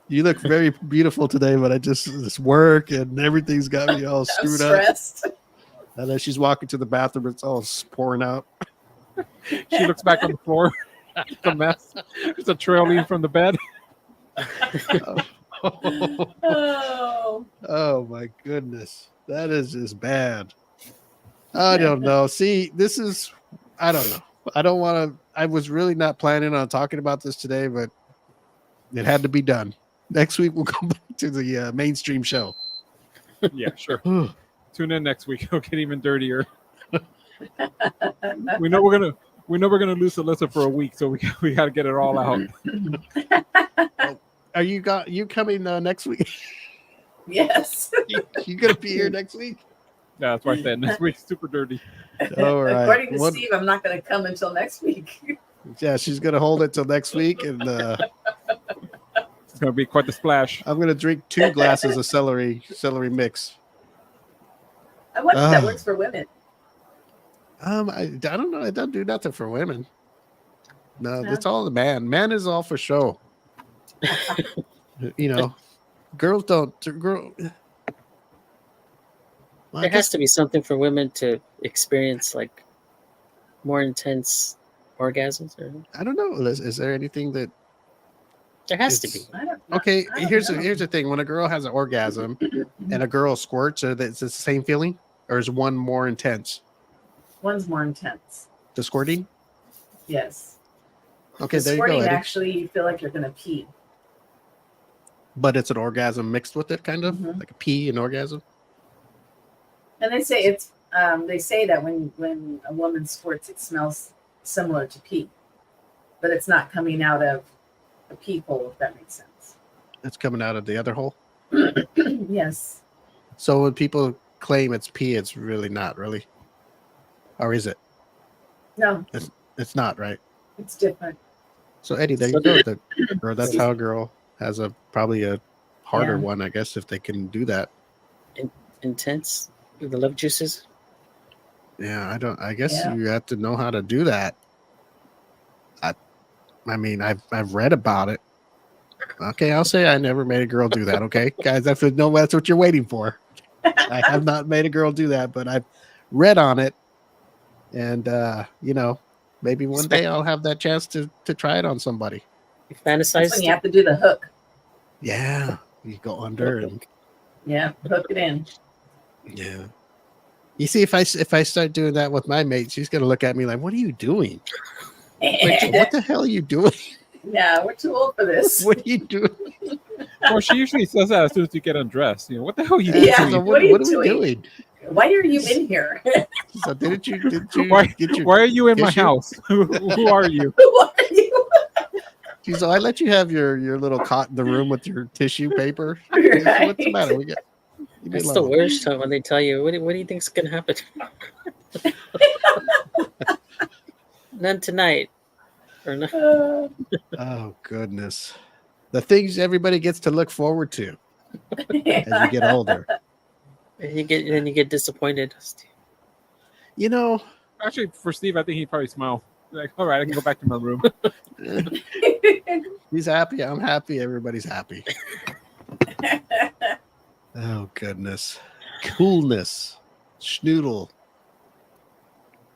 You look very beautiful today, but I this work and everything's got me all I'm screwed up. stressed. And then she's walking to the bathroom, it's all pouring out. She looks back on the floor. It's a mess. There's a trail leading from the bed. Oh. Oh my goodness. That is just bad. I don't know. See, I don't know. I was really not planning on talking about this today, but it had to be done. Next week we'll come back to the mainstream show. Yeah, sure. Tune in next week. It'll get even dirtier. We know we're gonna lose Alyssa for a week, so we got to get it all out. Are you coming next week? Yes. You gonna be here next week? Yeah, that's why I said next week's super dirty. All right. According to Steve, I'm not going to come until next week. Yeah, she's gonna hold it till next week, and It's gonna be quite the splash. I'm gonna drink 2 glasses of celery mix. I wonder if that works for women. I don't know. It doesn't do nothing for women. No, that's all the man. Man is all for show. Girls don't. Well, There has to be something for women to experience, like more intense orgasms. Or I don't know. Is there anything that? there has to be. I don't know. Okay, I don't here's know. the thing. When a girl has an orgasm and a girl squirts, it's the same feeling, or is one more intense? One's more intense. The squirting. Yes. Okay, The there you go, squirting, Eddie. actually, you feel like you're going to pee. But it's an orgasm mixed with it, kind of Mhm. like a pee and orgasm. And they say it's they say that when a woman squirts, it smells similar to pee, but it's not coming out of a pee hole, if that makes sense. It's coming out of the other hole. Yes. So when people claim it's pee, it's really not really, or is it? No, It's not, right? it's different. So Eddie, there So you go. Or that's Yeah. how a girl has probably a harder Yeah. one, I guess, if they can do that. intense with the love juices. Yeah, I guess Yeah. you have to know how to do that. I mean, I've read about it. Okay, I'll say I never made a girl do that. Okay, guys, that's what you're waiting for. I have not made a girl do that, but I've read on it, and maybe one day I'll have that chance to try it on somebody. You That's fantasize. when you have to do the hook. Yeah, you go under and Yeah, hook it in. yeah. You see, if I start doing that with my mate, she's gonna look at me like, "What are you doing? What the hell are you doing? Yeah, we're too old for this. What are you doing?" Well, she usually says that as soon as you get undressed. What the hell are you Yeah. doing? So What are you what are we doing? doing? Why are you in here? So did you Why, get your why are you in my tissue? house? Who are you? Who are you? She's I let you have your little cot in the room with your tissue paper. Right. What's the matter? Leave me That's the alone. worst time when they tell you, what do you think's gonna happen? None tonight. Or no. Oh goodness. The things everybody gets to look forward to as you get older. And you get disappointed. Actually, for Steve, I think he'd probably smile. Like, all right, I can go back to my room. He's happy. I'm happy. Everybody's happy. Oh goodness. Coolness. Schnoodle.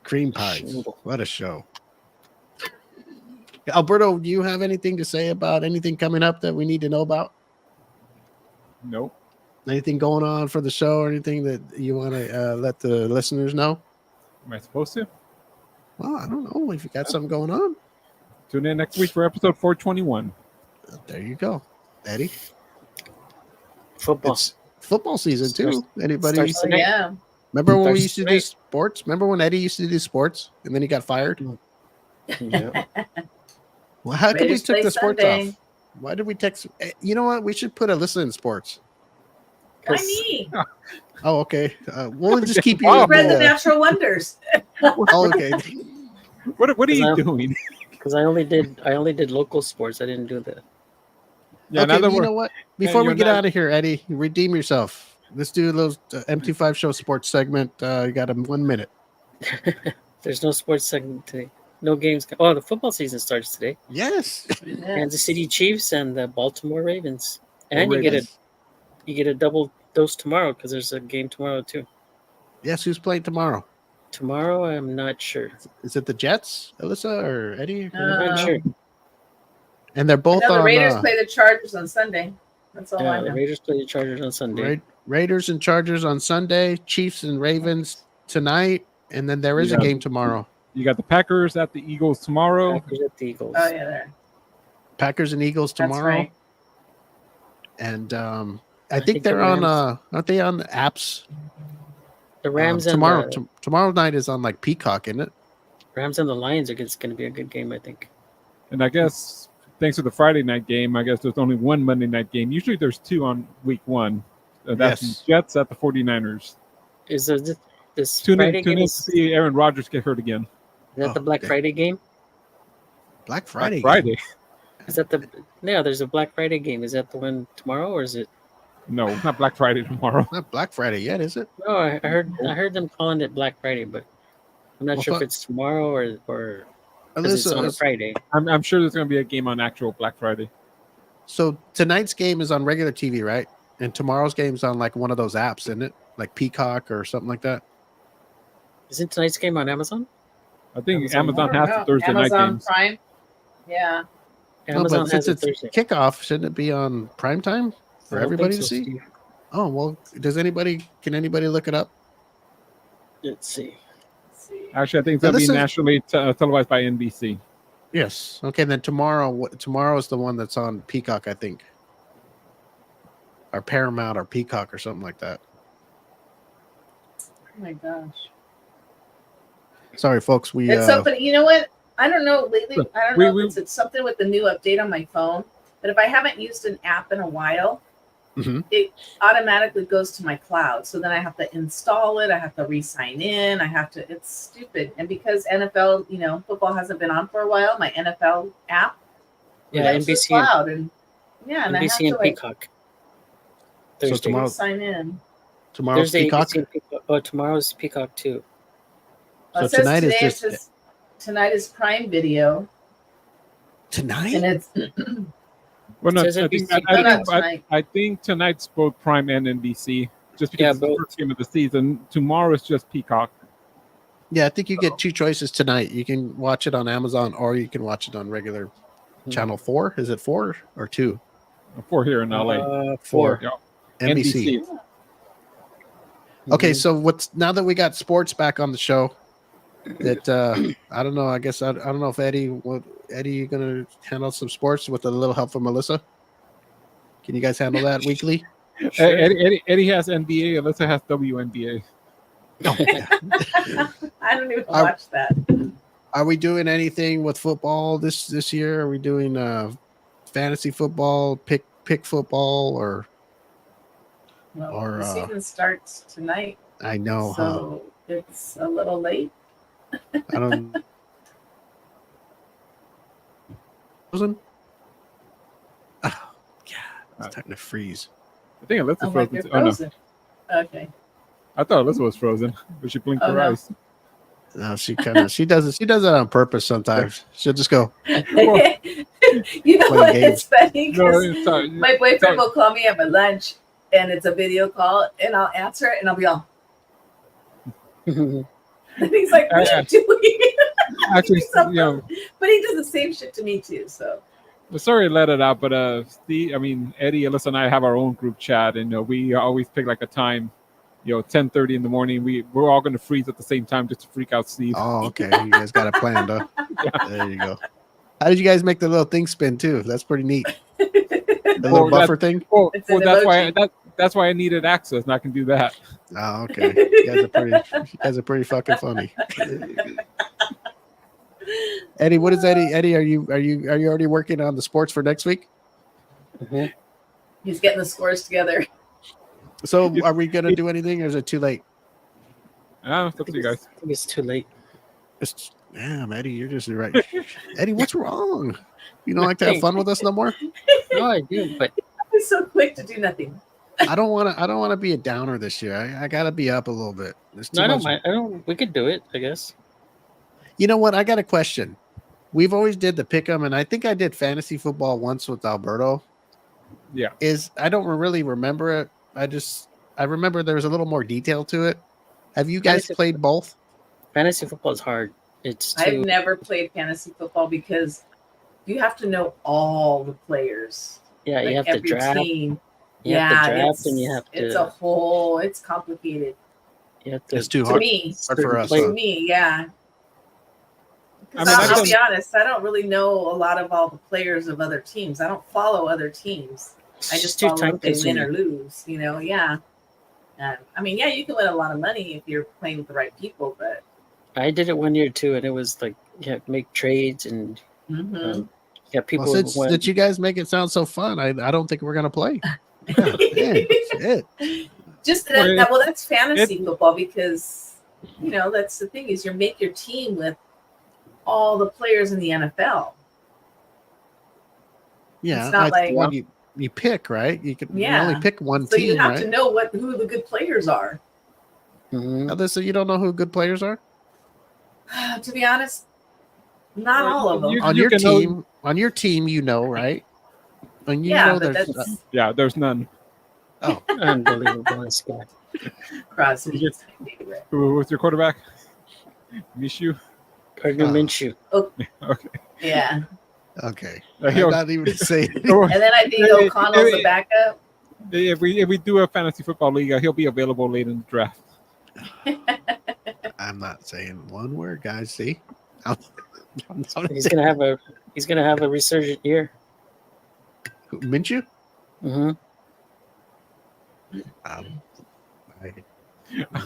Cream pies. Schnoodle. What a show. Alberto, do you have anything to say about anything coming up that we need to know about? Nope. Anything going on for the show or anything that you want to let the listeners know? Am I supposed to? Well, I don't know if you got something going on. Tune in next week for episode 421. There you go, Eddie. Football. It's football season too. Anybody? starts- Oh, yeah. Remember when we starts used to do tonight. sports? Remember when Eddie used to do sports and then he got fired? Yeah. Well, how come we Raiders took play the sports Sunday. off? Why did we text? You know what? We should put a listen in sports. Why 'Cause- me? Oh, okay. We'll just keep you. Wow. in Spread the the, natural wonders. oh, okay. What are you Because doing? Because I only did local sports. I didn't do the. Yeah, now Okay. that You we're know what? Before we you're get not- out of here, Eddie, redeem yourself. Let's do a little M25 show sports segment. You got 1 minute. There's no sports segment today. No games. Oh, the football season starts today. Yes. Kansas City Chiefs and the Baltimore Ravens. Go And Ravens. you get a double dose tomorrow because there's a game tomorrow too. Yes. Who's playing tomorrow? Tomorrow, I'm not sure. Is it the Jets, Alyssa or Eddie? I'm not sure. And they're I both know the on Raiders play the Chargers on Sunday. That's all I Yeah, the know. Raiders play the Chargers on Sunday. Raiders and Chargers on Sunday, Chiefs and Ravens tonight, and then there is a Yeah. game tomorrow. You got the Packers at the Eagles tomorrow. Packers at the Eagles. Oh yeah, there. Packers and Eagles That's tomorrow. right. And I think think the they're on Rams- aren't they on the apps? The Rams and tomorrow the tomorrow night is on like Peacock, isn't it? Rams and the Lions are going to be a good game, I think. And I guess thanks to the Friday night game, I guess there's only one Monday night game. Usually there's two on week one. That's Yes. the Jets at the 49ers. Is there this Tune Friday in game? to Is see Aaron Rodgers get hurt again. that the Oh, Black okay. Friday game? Black Friday. Friday. Is that the there's a Black Friday game. Is that the one tomorrow or is it? No, it's not Black Friday tomorrow. Not Black Friday yet, is it? No, I heard them calling it Black Friday, but I'm not Well, sure if fuck. it's tomorrow or 'cause it's on a Alyssa, Friday. I'm sure there's going to be a game on actual Black Friday. so tonight's game is on regular TV, right? And tomorrow's game's on like one of those apps, isn't it? Like Peacock or something like that. Isn't tonight's game on Amazon? I think Amazon- Amazon I don't has the know. Thursday night Amazon games. Prime. Yeah. No, Amazon but has since it it's Thursday. kickoff, shouldn't it be on prime time for I don't everybody think to so, see? Steve. Oh well, can anybody look it up? Let's see. Actually, I think it's Now, going to this be is- nationally televised by NBC. Yes. Okay. Then tomorrow is the one that's on Peacock, I think, or Paramount or Peacock or something like that. Oh my gosh. Sorry, folks. We It's so, but you know what? I don't know lately. Sure. I don't We- know we- if it's something with the new update on my phone. But if I haven't used an app in a while, Mhm. it automatically goes to my cloud. So then I have to install it. I have to re-sign in. It's stupid. And because NFL, football hasn't been on for a while, my NFL app, Yeah, goes to the NBC and cloud, and and I have NBC to and Peacock. So Thursday. tomorrow- sign in. Tomorrow's Thursday, Peacock. NBC and Peacock. Oh, tomorrow's Peacock too. So It says tonight is today, just tonight is Prime Video, tonight. and it's Well, no, Says I think NBC. No, not tonight. I think tonight's both Prime and NBC, just because Yeah, it's the both. first game of the season. Tomorrow is just Peacock. Yeah, I think you get two choices tonight. You can watch it on Amazon, or you can watch it on regular channel 4. Is it 4 or 2? 4 here in LA. 4. Yeah. NBC. Okay, so now that we got sports back on the show, that I don't know. I guess I don't know if Eddie, you gonna handle some sports with a little help from Melissa? Can you guys handle that weekly? Sure. Eddie has NBA. Alyssa has WNBA. I don't even watch that. Are we doing anything with football this year? Are we doing fantasy football, pick football, or The season starts tonight, I know, so it's a little late. I don't. Frozen? Oh, yeah, it's starting to freeze. I think Alyssa I'm like, frozen. you're Oh no, frozen. Okay. I thought Alyssa was frozen, but she blinked Oh, her no. eyes. No, she does it on purpose sometimes. She'll just go, You know Playing what? games. It's funny No, 'cause it's not. my boyfriend will call me at my lunch, and it's a video call, and I'll answer it, and I'll be all. And he's like, "What are you doing?" Actually, So you know, but he does the same shit to me too. So sorry to let it out, but Eddie, Alyssa, and I have our own group chat, and we always pick like a time, 10:30 in the morning. We're all going to freeze at the same time just to freak out Steve. oh, okay, you guys got it planned, huh? There you go. How did you guys make the little thing spin too? That's pretty neat. The little buffer thing. Well, It's an that's emoji. that's why I needed access, and I can do that. Oh, okay. You guys are pretty fucking funny. Eddie, what is Eddie? Eddie, are you already working on the sports for next week? he's getting the scores together. So are we gonna do anything, or is it too late? It's up to you guys. I think it's too late. Damn, Eddie, you're just right. Eddie, what's wrong? You don't like to have fun with us no more? No, I do, but He's so quick to do nothing. I don't want to be a downer this year. I gotta be up a little bit. There's too no, I don't much. mind. We could do it, I guess. You know what? I got a question. We've always did the pick'em, and I think I did fantasy football once with Alberto. Yeah. I don't really remember it. I remember there was a little more detail to it. Have you guys Fantasy- played both? Fantasy football is hard. It's I've too. never played fantasy football because you have to know all the players. Yeah, you Like have to every draft. team. You have to draft, and you have It's to. it's complicated. You have to. It's too To hard. me. Hard for us. Play- To Huh? me, yeah. I mean, I'll be honest, I don't really know a lot of all the players of other teams. I don't follow other teams. I It's just too follow time if they win consuming. or lose, yeah. You can win a lot of money if you're playing with the right people, but I did it 1 year too, and it was like you have to make trades and mhm. people. Well, since went- that you guys make it sound so fun, I don't think we're gonna play. Man, shit. Just Well, that's fantasy football because that's the thing is you make your team with all the players in the NFL. Yeah, It's not like- when you pick, right? You Yeah. only pick one So team, you have right? to know who the good players are. Mhm. Alyssa, you don't know who good players are To be honest, not all of them. on You your can know- team. On your team, right? And you Yeah, know but there's that's Yeah, there's none. Unbelievable, this guy. Crosby. Yes. is my favorite. Who's your quarterback? Mishu. Gardner Minshew. Okay. Yeah, okay. He'll- I'm not even saying. and then I think Hey, O'Connell's hey, the backup. If we do a fantasy football league, he'll be available late in the draft. I'm not saying one word, guys. See, I'm He's gonna have a resurgent year. Minshew. Mm-hmm.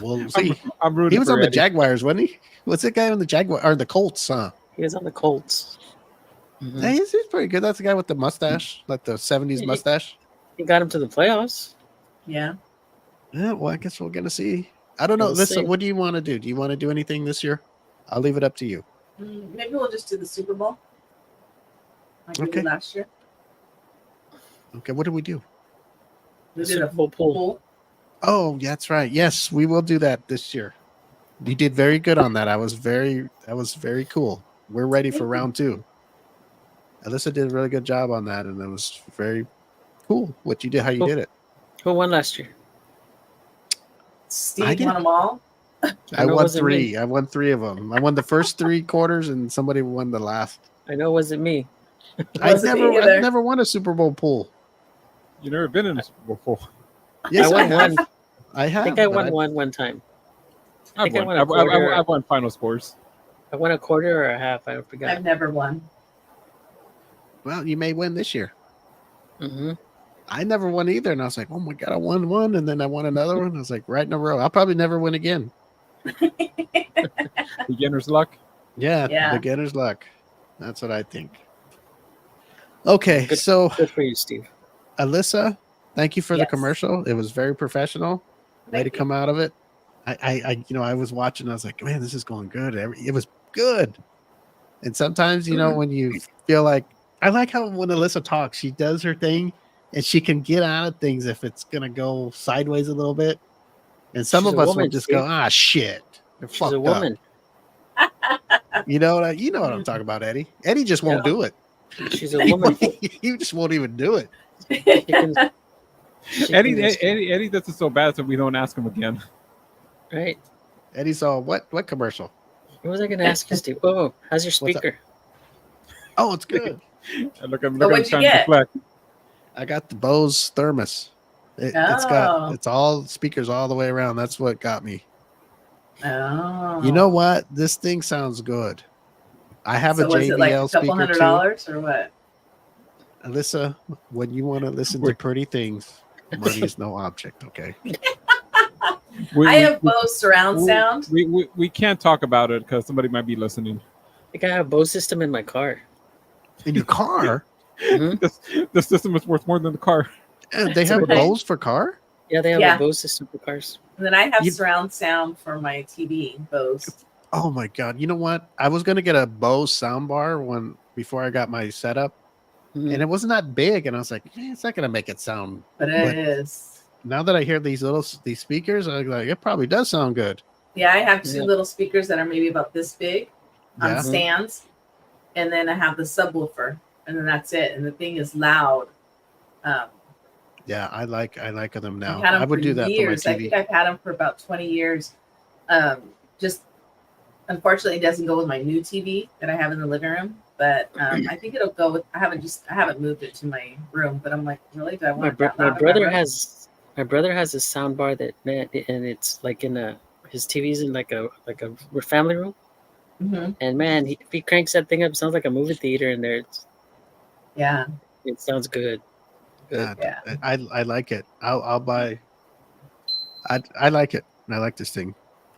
We'll see. I'm rooting He was for on the Eddie. Jaguars, wasn't he? What's that guy on the Jaguar or the Colts? He was on the Colts. Mm-hmm. Yeah, he's pretty good. That's the guy with the mustache, like the 70s mustache. He got him to the playoffs. Yeah. Yeah, well, I guess we're gonna see. I don't know. We'll Listen, see. what do you want to do? Do you want to do anything this year? I'll leave it up to you. Maybe we'll just do the Super Bowl. Like we Okay. did last year. Okay, what do we do? We did Super a Bowl pool. pool. Oh, that's right. Yes, we will do that this year. You did very good on that. That was very cool. We're ready for round 2. Alyssa did a really good job on that, and it was very cool what you did, how you did it. Who won last year? Steve won them all. I know it won wasn't 3. me. I won 3 of them. I won the first 3 quarters, and somebody won the last. I know it wasn't me. I've Wasn't me either. never won a Super Bowl pool. You never been in a Super Bowl before. Yes, I won one. I have. I think I but won one time. I've think I won. won a quarter. I've won final scores. I won a quarter or a half. I forgot. I've never won. Well, you may win this year. Mm-hmm. I never won either, and I was like, "Oh my god, I won one, and then I won another one." I was like, right in a row. I'll probably never win again. Beginner's luck. Yeah, beginner's luck. That's what I think. Okay, Good. so Good for you, Steve. Alyssa, thank you for the Yes. commercial. It was very professional. Way to Thank you. come out of it. I was watching. I was like, man, this is going good. It was good. And sometimes, when you feel like, I like how when Alyssa talks, she does her thing, and she can get out of things if it's gonna go sideways a little bit. And some She's of a us woman, will just Steve. go, shit. They're She's fucked a woman. Up. You know what I'm talking about, Eddie. Eddie just won't do it. She's a woman. He just won't even do it. Eddie does it so bad that we don't ask him again. Right. Eddie saw what commercial? What was I going to ask you, Steve? Whoa, how's your What's up? speaker? Oh, it's good. Look at what'd you trying get? to deflect. I got the Bose Thermos. It's all speakers all the way around. That's what got me. Oh. You know what? This thing sounds good. I have So a was it like JBL a couple speaker $100 or what? too. Alyssa, when you want to listen to pretty things, money is no object. Okay. We, I we- have Bose surround sound. we can't talk about it because somebody might be listening. I think I have a Bose system in my car. In your car, The system is worth more than the car. they have okay. Bose for car. Yeah, they have Yeah. a Bose system for cars. And then I have You- surround sound for my TV, Bose. Oh my god! You know what? I was gonna get a Bose soundbar before I got my setup, Mhm. and it wasn't that big, and I was like, it's not gonna make it sound. But it is. Now that I hear these speakers, I'm like, it probably does sound good. Yeah, I have two Yeah. little speakers that are maybe about this big on Yeah. stands. And then I have the subwoofer. And then that's it. And the thing is loud. Yeah, I like them now. I've had them I would for do that years. for my I think TV. I've had them for about 20 years. Just unfortunately, it doesn't go with my new TV that I have in the living room. But I think it'll go with. I haven't moved it to my room. But I'm like, really? Do I My, want bro- it that my loud in brother room? has a sound bar that man, and it's like his TV's in like a family room, Mhm. and man, if he cranks that thing up, it sounds like a movie theater in there. Yeah. It sounds good. Yeah, Yeah. I like it. I'll buy. I like it. I like this thing.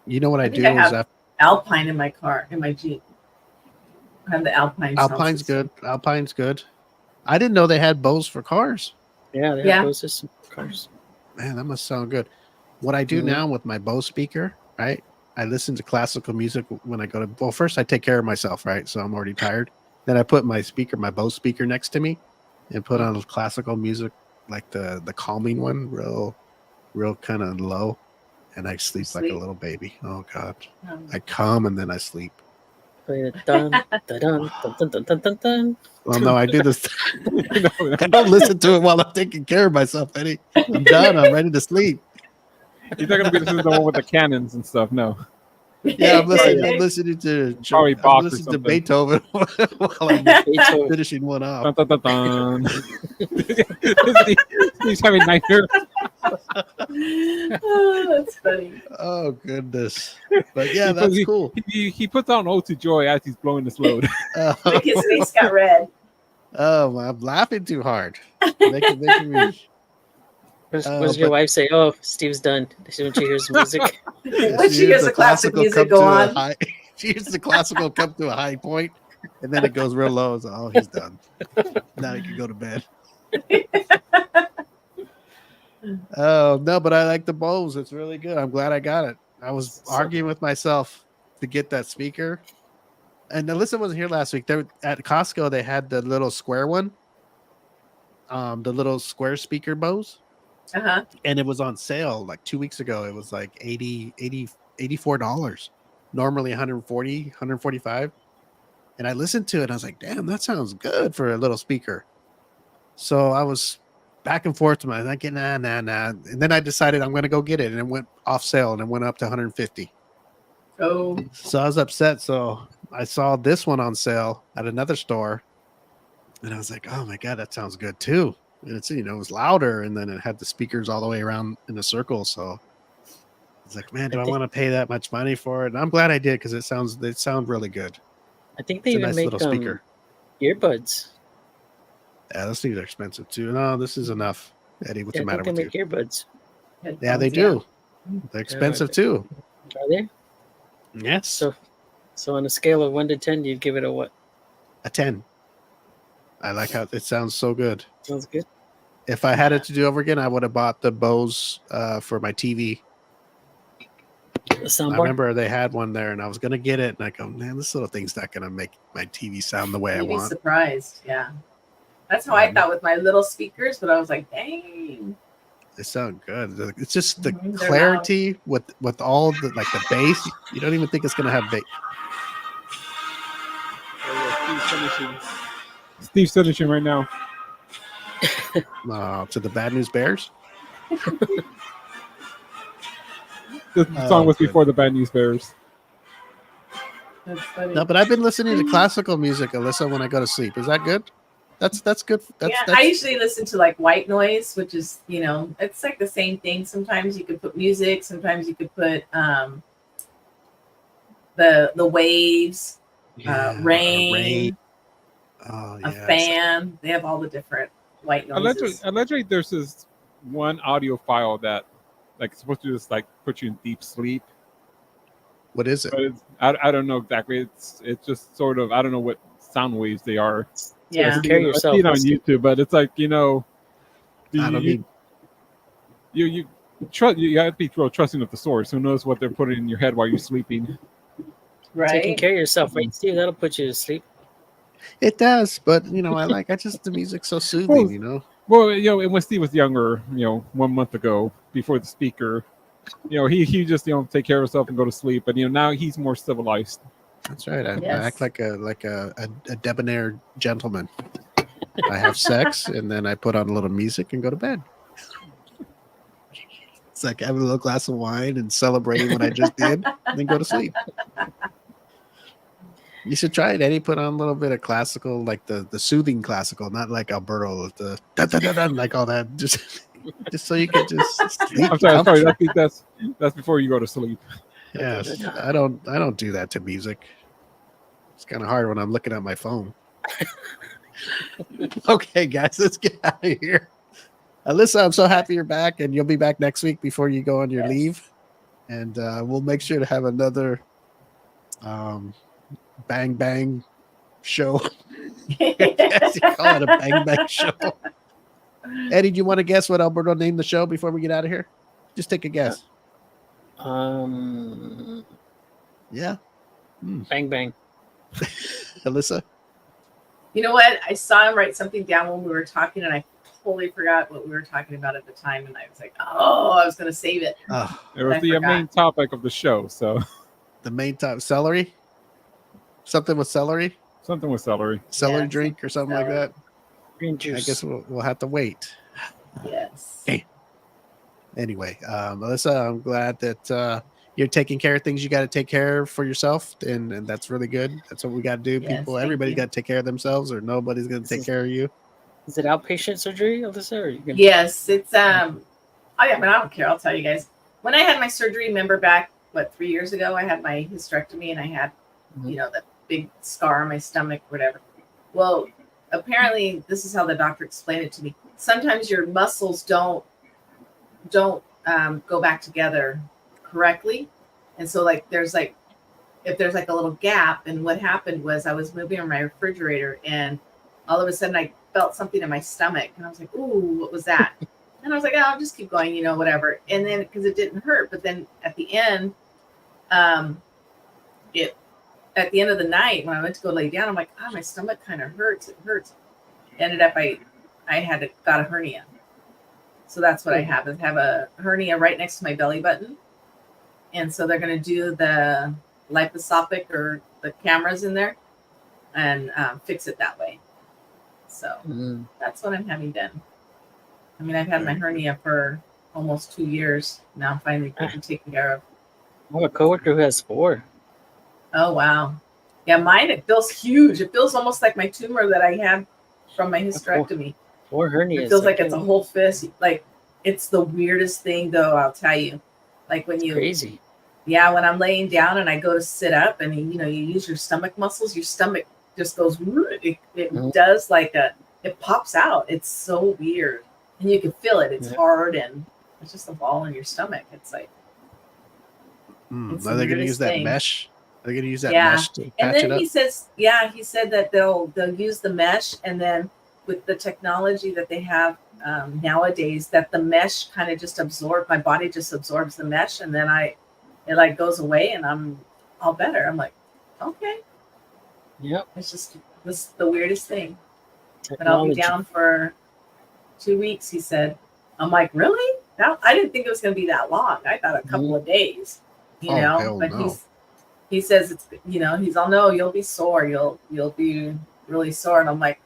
You know what I think do I is have Alpine in my car, in my Jeep. I have the Alpine. sound Alpine's system. good. Alpine's good. I didn't know they had Bose for cars. Yeah, they Yeah. have Bose system for cars. Man, that must sound good. What I do Mhm. now with my Bose speaker, right? I listen to classical music when I go to. Well, first I take care of myself, right? So I'm already tired. Then I put my Bose speaker next to me, and put on classical music, like the calming one, real kind of low, and I sleep like a Sleep. little baby. Oh God, Um, I calm and then I sleep. Dun, dun, dun, dun, dun, dun, dun, dun, dun. Well, no, I do this. No, I don't listen to it while I'm taking care of myself, Eddie. I'm done. I'm ready to sleep. He's not going to be listening to the one with the cannons and stuff. No. Yeah, I'm listening to Probably I'm Bach or listening to something. Beethoven while I'm Beethoven. finishing one off. Dun, dun, dun, dun. He's having nightmares. Oh, that's funny. Oh goodness. But yeah, He that's puts, cool. He puts on ode to joy as he's blowing this load. Like his face got red. Oh, I'm laughing too hard. Making me. Was your wife say, "Oh, Steve's done"? When she hears the music, When she hears the classic music go on, she hears the classical come to a high point, and then it goes real low. So, oh, he's done. Now he can go to bed. Oh no, but I like the Bose. It's really good. I'm glad I got it. I was arguing with myself to get that speaker. And Alyssa wasn't here last week. They at Costco. They had the little square one, the little square speaker Bose, and it was on sale like 2 weeks ago. It was like $84. Normally 140, 145. And I listened to it. And I was like, damn, that sounds good for a little speaker. So I was back and forth to my thinking, nah. And then I decided I'm going to go get it. And it went off sale and it went up to 150. Oh. So I was upset. So I saw this one on sale at another store. And I was like, oh my God, that sounds good too. And it's, it was louder. And then it had the speakers all the way around in a circle. So I was like, man, do I want to pay that much money for it? And I'm glad I did because they sound really good. I think they It's a even nice make little speaker. Earbuds. Yeah, those things are expensive too. No, this is enough. Eddie, what's the matter with you? They make earbuds. Yeah, they do. They're expensive too. Are they? Yes. So on a scale of 1 to 10, you'd give it a what? A 10. I like how it sounds so good. Sounds good. If I had it to do over again, I would have bought the Bose for my TV. The soundbar? I remember they had one there, and I was gonna get it, and I go, man, this little thing's not gonna make my TV sound the way I You'd be want. surprised. Yeah, that's how I thought with my little speakers, but I was like, dang. They sound good. It's just the They're clarity with all the the bass. You don't even think it's gonna have bass. Steve's finishing right now. To the Bad News Bears. The song was before the Bad News Bears. That's funny. No, but I've been listening to classical music, Alyssa, when I go to sleep. Is that good? That's good. That's I usually listen to like white noise, which is, it's like the same thing. Sometimes you could put music, sometimes you could put the waves, rain, a fan. They have all the different white noises. Allegedly, there's this one audio file that it's supposed to just put you in deep sleep. What is it? But I don't know exactly. It's just sort of, I don't know what sound waves they are. Yeah. Carry yourself. I've seen it on YouTube, but it's you have to be real trusting of the source. Who knows what they're putting in your head while you're sleeping? Right. Taking care of yourself, right, Steve? That'll put you to sleep. It does, but the music's so soothing, Well, and when Steve was younger, 1 month ago, before the speaker, he just take care of himself and go to sleep. But now he's more civilized. That's right. I act like a debonair gentleman. I have sex and then I put on a little music and go to bed. It's like having a little glass of wine and celebrating what I just did, and then go to sleep. You should try it, Eddie. Put on a little bit of classical, like the soothing classical, not like Alberto with the like all that. Just so you can just sleep. I'm sorry. I think that's before you go to sleep. Yes, I don't do that to music. It's kind of hard when I'm looking at my phone. Okay, guys, let's get out of here. Alyssa, I'm so happy you're back, and you'll be back next week before you go on your leave. And we'll make sure to have another bang bang show. Yes, you call it a bang bang show. Eddie, do you want to guess what Alberto named the show before we get out of here? Just take a guess. Yeah. Bang bang. Alyssa? You know what? I saw him write something down when we were talking, and I totally forgot what we were talking about at the time. And I was like, oh, I was going to save it. Oh, it was the main topic of the show. So the main topic, celery? Something with celery? Something with celery. Celery drink or something like that? Green juice. I guess we'll have to wait. Yes. Okay. Anyway, Alyssa, I'm glad that you're taking care of things you got to take care of for yourself, and that's really good. That's what we got to do. Yes, Everybody's got to take care of themselves, or nobody's going to take care of you. Is it outpatient surgery, Alyssa? Or Yes, it's I mean, I don't care. I'll tell you guys. When I had my surgery, remember back, 3 years ago, I had my hysterectomy and I had, that big scar on my stomach, whatever. Well, apparently this is how the doctor explained it to me. Sometimes your muscles don't go back together correctly. And so if there's a little gap, and what happened was I was moving on my refrigerator and all of a sudden I felt something in my stomach and I was like, ooh, what was that? And I was like, oh, I'll just keep going, whatever. And then because it didn't hurt, but then at the end, at the end of the night when I went to go lay down, I'm like, my stomach kind of hurts. It hurts. Ended up I got a hernia. So that's what I have. I have a hernia right next to my belly button. And so they're going to do the liposcopic or the cameras in there and fix it that way. So that's what I'm having done. I mean, I've had my hernia for almost 2 years now. I'm finally getting taken care of. I have a coworker who has 4. Oh, wow. Yeah, mine, it feels huge. It feels almost like my tumor that I had from my hysterectomy. 4 hernias. It feels like it's a whole fist. Like, it's the weirdest thing, though, I'll tell you. Like when you... Crazy. Yeah, when I'm laying down and I go to sit up and, you use your stomach muscles, your stomach just goes... It does it pops out. It's so weird. And you can feel it. It's hard and it's just a ball in your stomach. It's like... Are they going to use that mesh? Are they going to use that mesh to patch and then it up? he said that they'll use the mesh, and then with the technology that they have nowadays, that the mesh kind of just my body just absorbs the mesh, and then it goes away and I'm all better. I'm like, okay. Yep. It's just the weirdest thing. But I'll be down for 2 weeks, he said. I'm like, really? I didn't think it was going to be that long. I thought a couple of days, but no. he says it's, he's all, no, you'll be sore. You'll be really sore. And I'm like,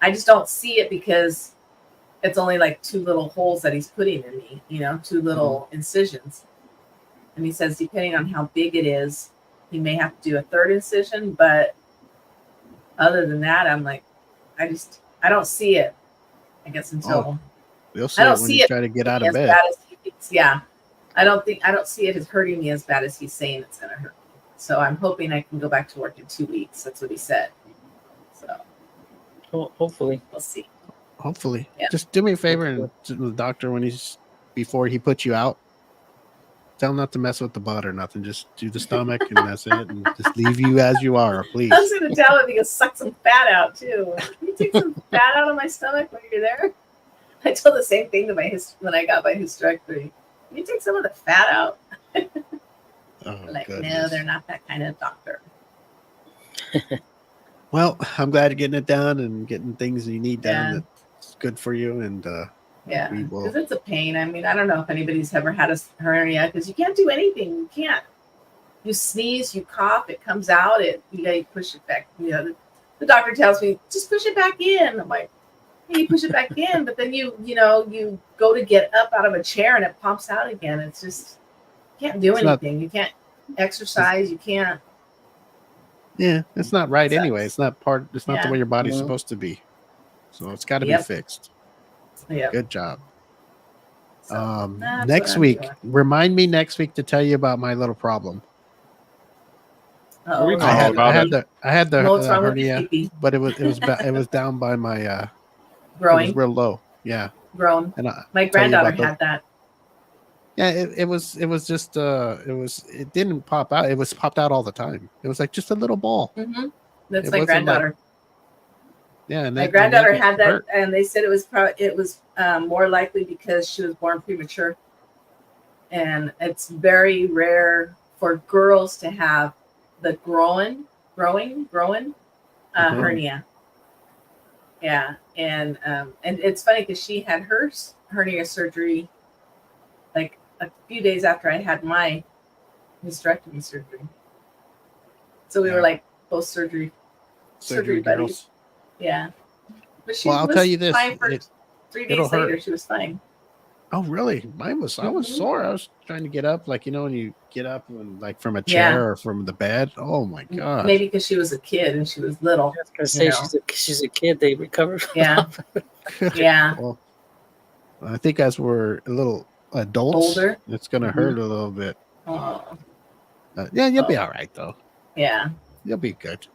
I just don't see it because it's only like 2 little holes that he's putting in me, 2 little incisions. And he says, depending on how big it is, he may have to do a 3rd incision. But other than that, I'm like, I don't see it. I guess until you'll see it when you try to get out of bed. I don't see it as hurting me as bad as he's saying it's going to hurt me. So I'm hoping I can go back to work in 2 weeks. That's what he said. So hopefully we'll see. Hopefully, just do me a favor and to the doctor before he puts you out, tell him not to mess with the butt or nothing. Just do the stomach and that's it, and just leave you as you are, please. I was going to tell him he can suck some fat out too. Can you take some fat out of my stomach when you're there? I told the same thing to when I got my hysterectomy. Can you take some of the fat out? No, they're not that kind of doctor. Well, I'm glad you're getting it done and getting things you need done. That's good for you. And because it's a pain. I mean, I don't know if anybody's ever had a hernia because you can't do anything. You can't. You sneeze, you cough, it comes out. You push it back. The doctor tells me just push it back in. I'm like, hey, you push it back in, but then you go to get up out of a chair and it pops out again. It's just you can't do anything. You can't exercise. You can't. Yeah, it's not right anyway. It's not the way your body's supposed to be. So it's got to be fixed. Yeah. Good job. So, next week, remind me next week to tell you about my little problem. We know I all about it. I had the What's wrong with hernia, your but it was down by my growing. It was real low. Yeah. Grown. And my granddaughter had that. Yeah, it was just it didn't pop out. It was popped out all the time. It was like just a little ball. Mm-hmm. That's my granddaughter. And my granddaughter had that, and they said it was more likely because she was born premature, and it's very rare for girls to have the growing hernia. Yeah, and it's funny because she had her hernia surgery like a few days after I had my hysterectomy surgery. So we were like both surgery buddies. Yeah. But she I'll tell you this. Fine for 3 days later, she was fine. Oh, really? Mine was, I was sore. I was trying to get up, when you get up and from a chair or from the bed. Oh my God. Maybe because she was a kid and she was little. I was going to say, she's a kid. They recover. Yeah. Yeah. Well, I think as we're a little adults, Older? it's going to hurt a little bit. Oh, Yeah, you'll be all right though. yeah. You'll be good.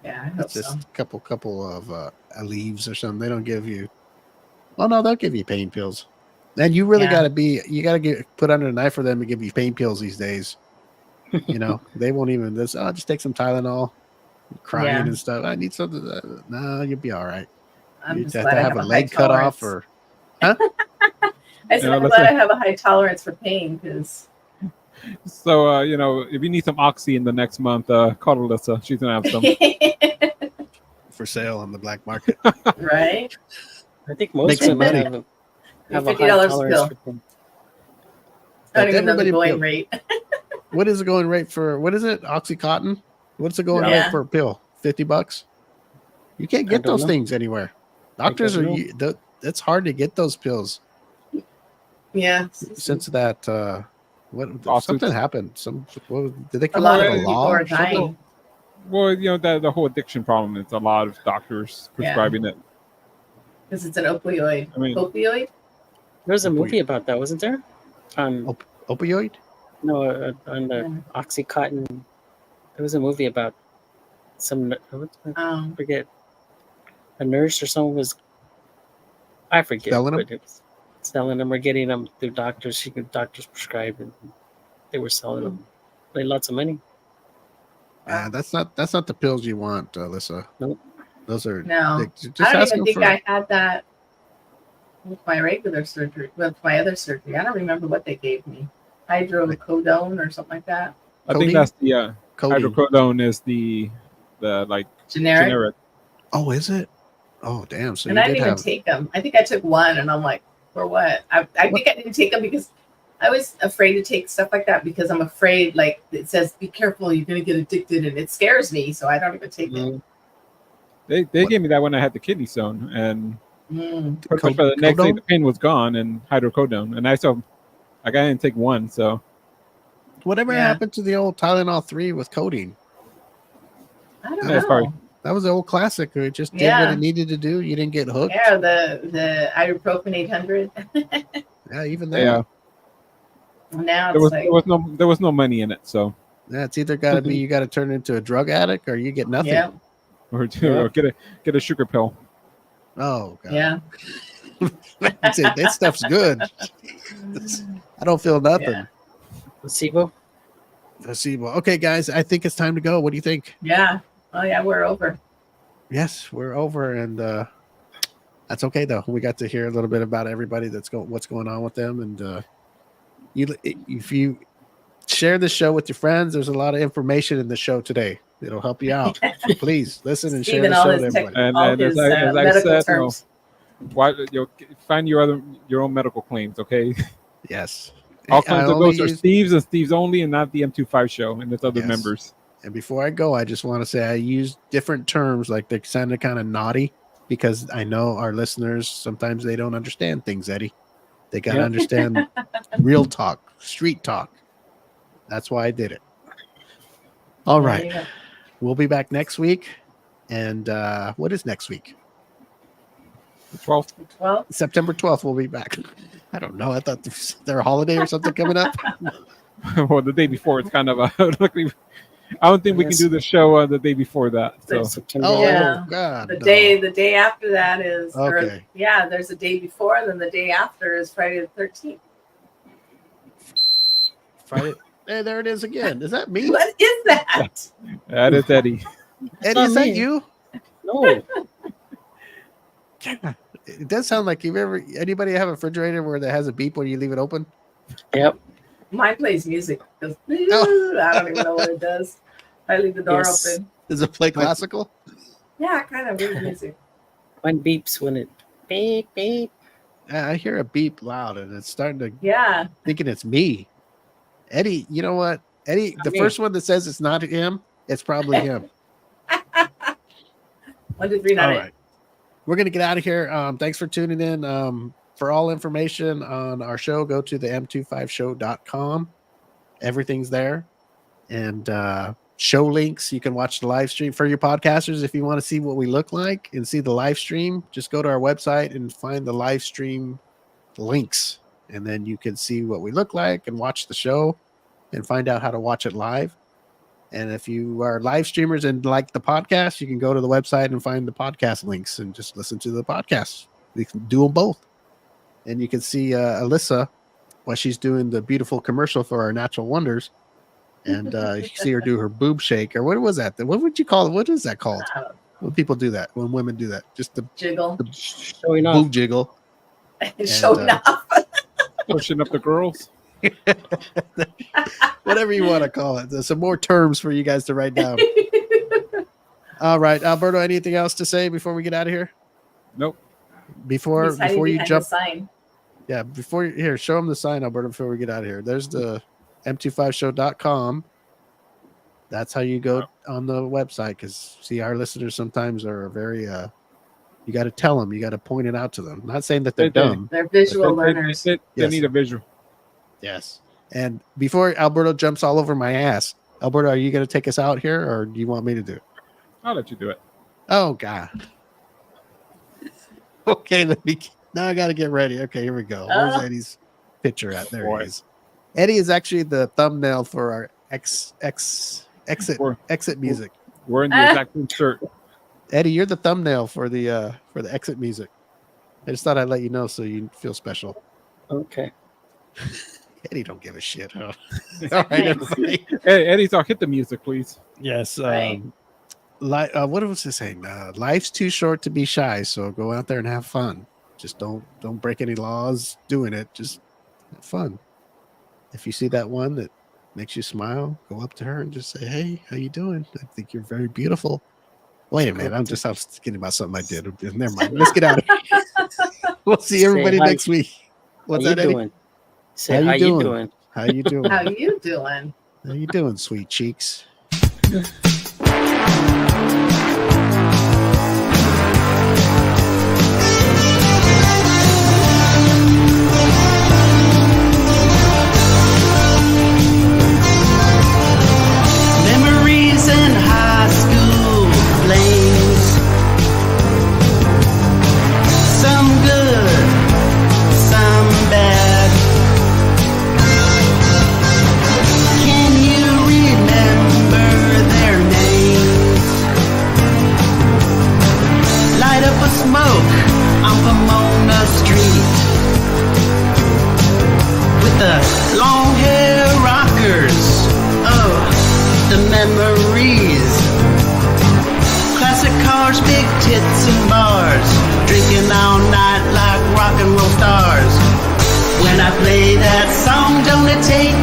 Yeah, I hope It's just so. a couple of leaves or something. They don't give you. Oh no, they'll give you pain pills. And you really Yeah. you got to get put under the knife for them to give you pain pills these days. You know, they won't even just take some Tylenol, crying Yeah. and stuff. I need something. No, you'll be all right. I'm You just have glad to I have have a a high leg cut off tolerance. or huh? I said, Yeah, I'm let's glad say- I have a high tolerance for pain because So, you know, if you need some Oxy in the next month, call Alyssa. She's gonna have some. For sale on the black market. right? I think most Make some women money. have a $50 high a tolerance pill. for pain. I don't even know Everybody- the going rate. What is the going rate for? What is it? Oxycontin? What's the going Yeah. rate for a pill? $50. You can't I get don't those know. things anywhere. Doctors don't are. know. It's hard to get those pills Yeah. since that. What Lawsuits. something happened? Did they A come lot out of with a people law? are or something? dying. Well, you know, the whole addiction problem is a lot of doctors prescribing it. Because it's an opioid. I mean- Opioid? There was a Opioid. movie about that, wasn't there? Opioid? On the Oxycontin. There was a movie about I forget, a nurse or someone was, I forget, Selling 'em? but it was selling them or getting them through doctors. Doctors prescribed and they were selling them. Made lots of money. Yeah, that's not the pills you want, Alyssa. Nope. Those are No. just I don't ask even them think for. I had that with my regular surgery, with my other surgery. I don't remember what they gave me. Hydrocodone or something like that. I think Codeine? that's the Codeine. hydrocodone is the like Generic. generic. Oh, is it? Oh, damn! So And you I did didn't even have. take them. I think I took one and I'm like, for what? I think I didn't take them because I was afraid to take stuff like that because I'm afraid, like it says, be careful, you're going to get addicted. And it scares me. So I don't even take it. They gave me that when I had the kidney stone, and pretty much by the next day Codone? the pain was gone, and hydrocodone, and I didn't take one, so Whatever Yeah. happened to the old Tylenol 3 with codeine? I don't That's know. probably- That was the old classic. It just did what Yeah. it needed to do. You didn't get hooked. Yeah, the ibuprofen 800. Yeah, even that. yeah. Now There it's was no money in it, so Yeah, it's either got to be you got to turn into a drug addict or you get nothing. yeah, or get a sugar pill. Oh god. yeah. That stuff's good. I don't feel nothing. Yeah. Placebo. Placebo. Okay, guys, I think it's time to go. What do you think? Yeah. Oh yeah, we're over. Yes, we're over, and that's okay though. We got to hear a little bit about everybody what's going on with them, and if you share the show with your friends, there's a lot of information in the show today. It'll help you out. Please listen and share Steven, the all show his to tech, everybody. And all then, his as I medical said, terms. Why find your own medical claims, okay? Yes. All I kinds of only those are use- Steve's and Steve's only, and not the M25 show and its other Yes. members. And before I go, I just want to say I use different terms, like they sounded kind of naughty, because I know our listeners sometimes they don't understand things, Eddie. They got to Yep. understand real talk, street talk. That's why I did it. All There right. you go. We'll be back next week. And what is next week? The 12th. 12. September 12th, we'll be back. I don't know. I thought there a holiday or something coming up. Well, the day before it's kind of I don't think we can Yes. do the show the day before that. So September. Oh, Yeah. God. The no. day after that is Okay. there's a day before, and then the day after is Friday the 13th. Friday. Hey, there it is again. Is that me? What is that? that is Eddie. Eddie, not is that me. you? No. It does sound like anybody have a refrigerator where that has a beep when you leave it open? Yep. Mine plays music. Goes, Oh. I don't even know what it does. I leave the door Yes. open. Does it play classical? Yeah, kind of weird music. Mine beeps when it beep beep. Yeah, I hear a beep loud and it's starting to Yeah. thinking it's me. Eddie, you know what? Eddie, the me. first one that says it's not him, it's probably him. 1, 2, 3, not All it. right. We're going to get out of here. Thanks for tuning in. For all information on our show, go to the m25show.com. Everything's there. And show links. You can watch the live stream for your podcasters. If you want to see what we look like and see the live stream, just go to our website and find the live stream links, and then you can see what we look like and watch the show and find out how to watch it live. And if you are live streamers and like the podcast, you can go to the website and find the podcast links and just listen to the podcast. You can do them both. And you can see Alyssa while she's doing the beautiful commercial for our Natural Wonders. And you can see her do her boob shake. Or what was that? What would you call it? What is that called? When people do that, when women do that, just the Jiggle. the Showing off. boob jiggle. Showing off. Pushing up the girls. Whatever you want to call it. There's some more terms for you guys to write down. All right, Alberto, anything else to say before we get out of here? Nope. Before He's hiding you behind jump, the sign. yeah, here, show them the sign, Alberto, before we get out of here. There's the m25show.com. That's how you go on the website, because see, our listeners sometimes are very you got to tell them, you got to point it out to them. I'm not saying that they're dumb. They're visual learners. They Yes. need a visual. Yes. And before Alberto jumps all over my ass, Alberto, are you going to take us out here, or do you want me to do it? I'll let you do it. Oh God. Okay, now I got to get ready. Okay, here we go. Where's Eddie's picture at? There he is. Eddie is actually the thumbnail for our exit music. We're in the exact same shirt. Eddie, you're the thumbnail for the exit music. I just thought I'd let you know so you feel special. Okay. Eddie don't give a shit, huh? All right, everybody. Hey, Eddie, so hit the music, please. Yes. Right. What was it saying? Life's too short to be shy, so go out there and have fun. Just don't break any laws doing it. Just have fun. If you see that one that makes you smile, go up to her and just say, "Hey, how you doing? I think you're very beautiful." Wait a minute, I was thinking about something I did. Never mind. Let's get out of here. We'll see everybody next week. What's that, Eddie? Doing? Say, how you doing? How you doing? How you doing? How you doing, sweet cheeks? Memories in high school flames, some good, some bad. Can you remember their names? Light up a smoke on Pomona Street with the long hair rockers. Oh, the memories. Classic cars, big tits and bars, drinking all night like rock and roll stars. When I play that song, don't it take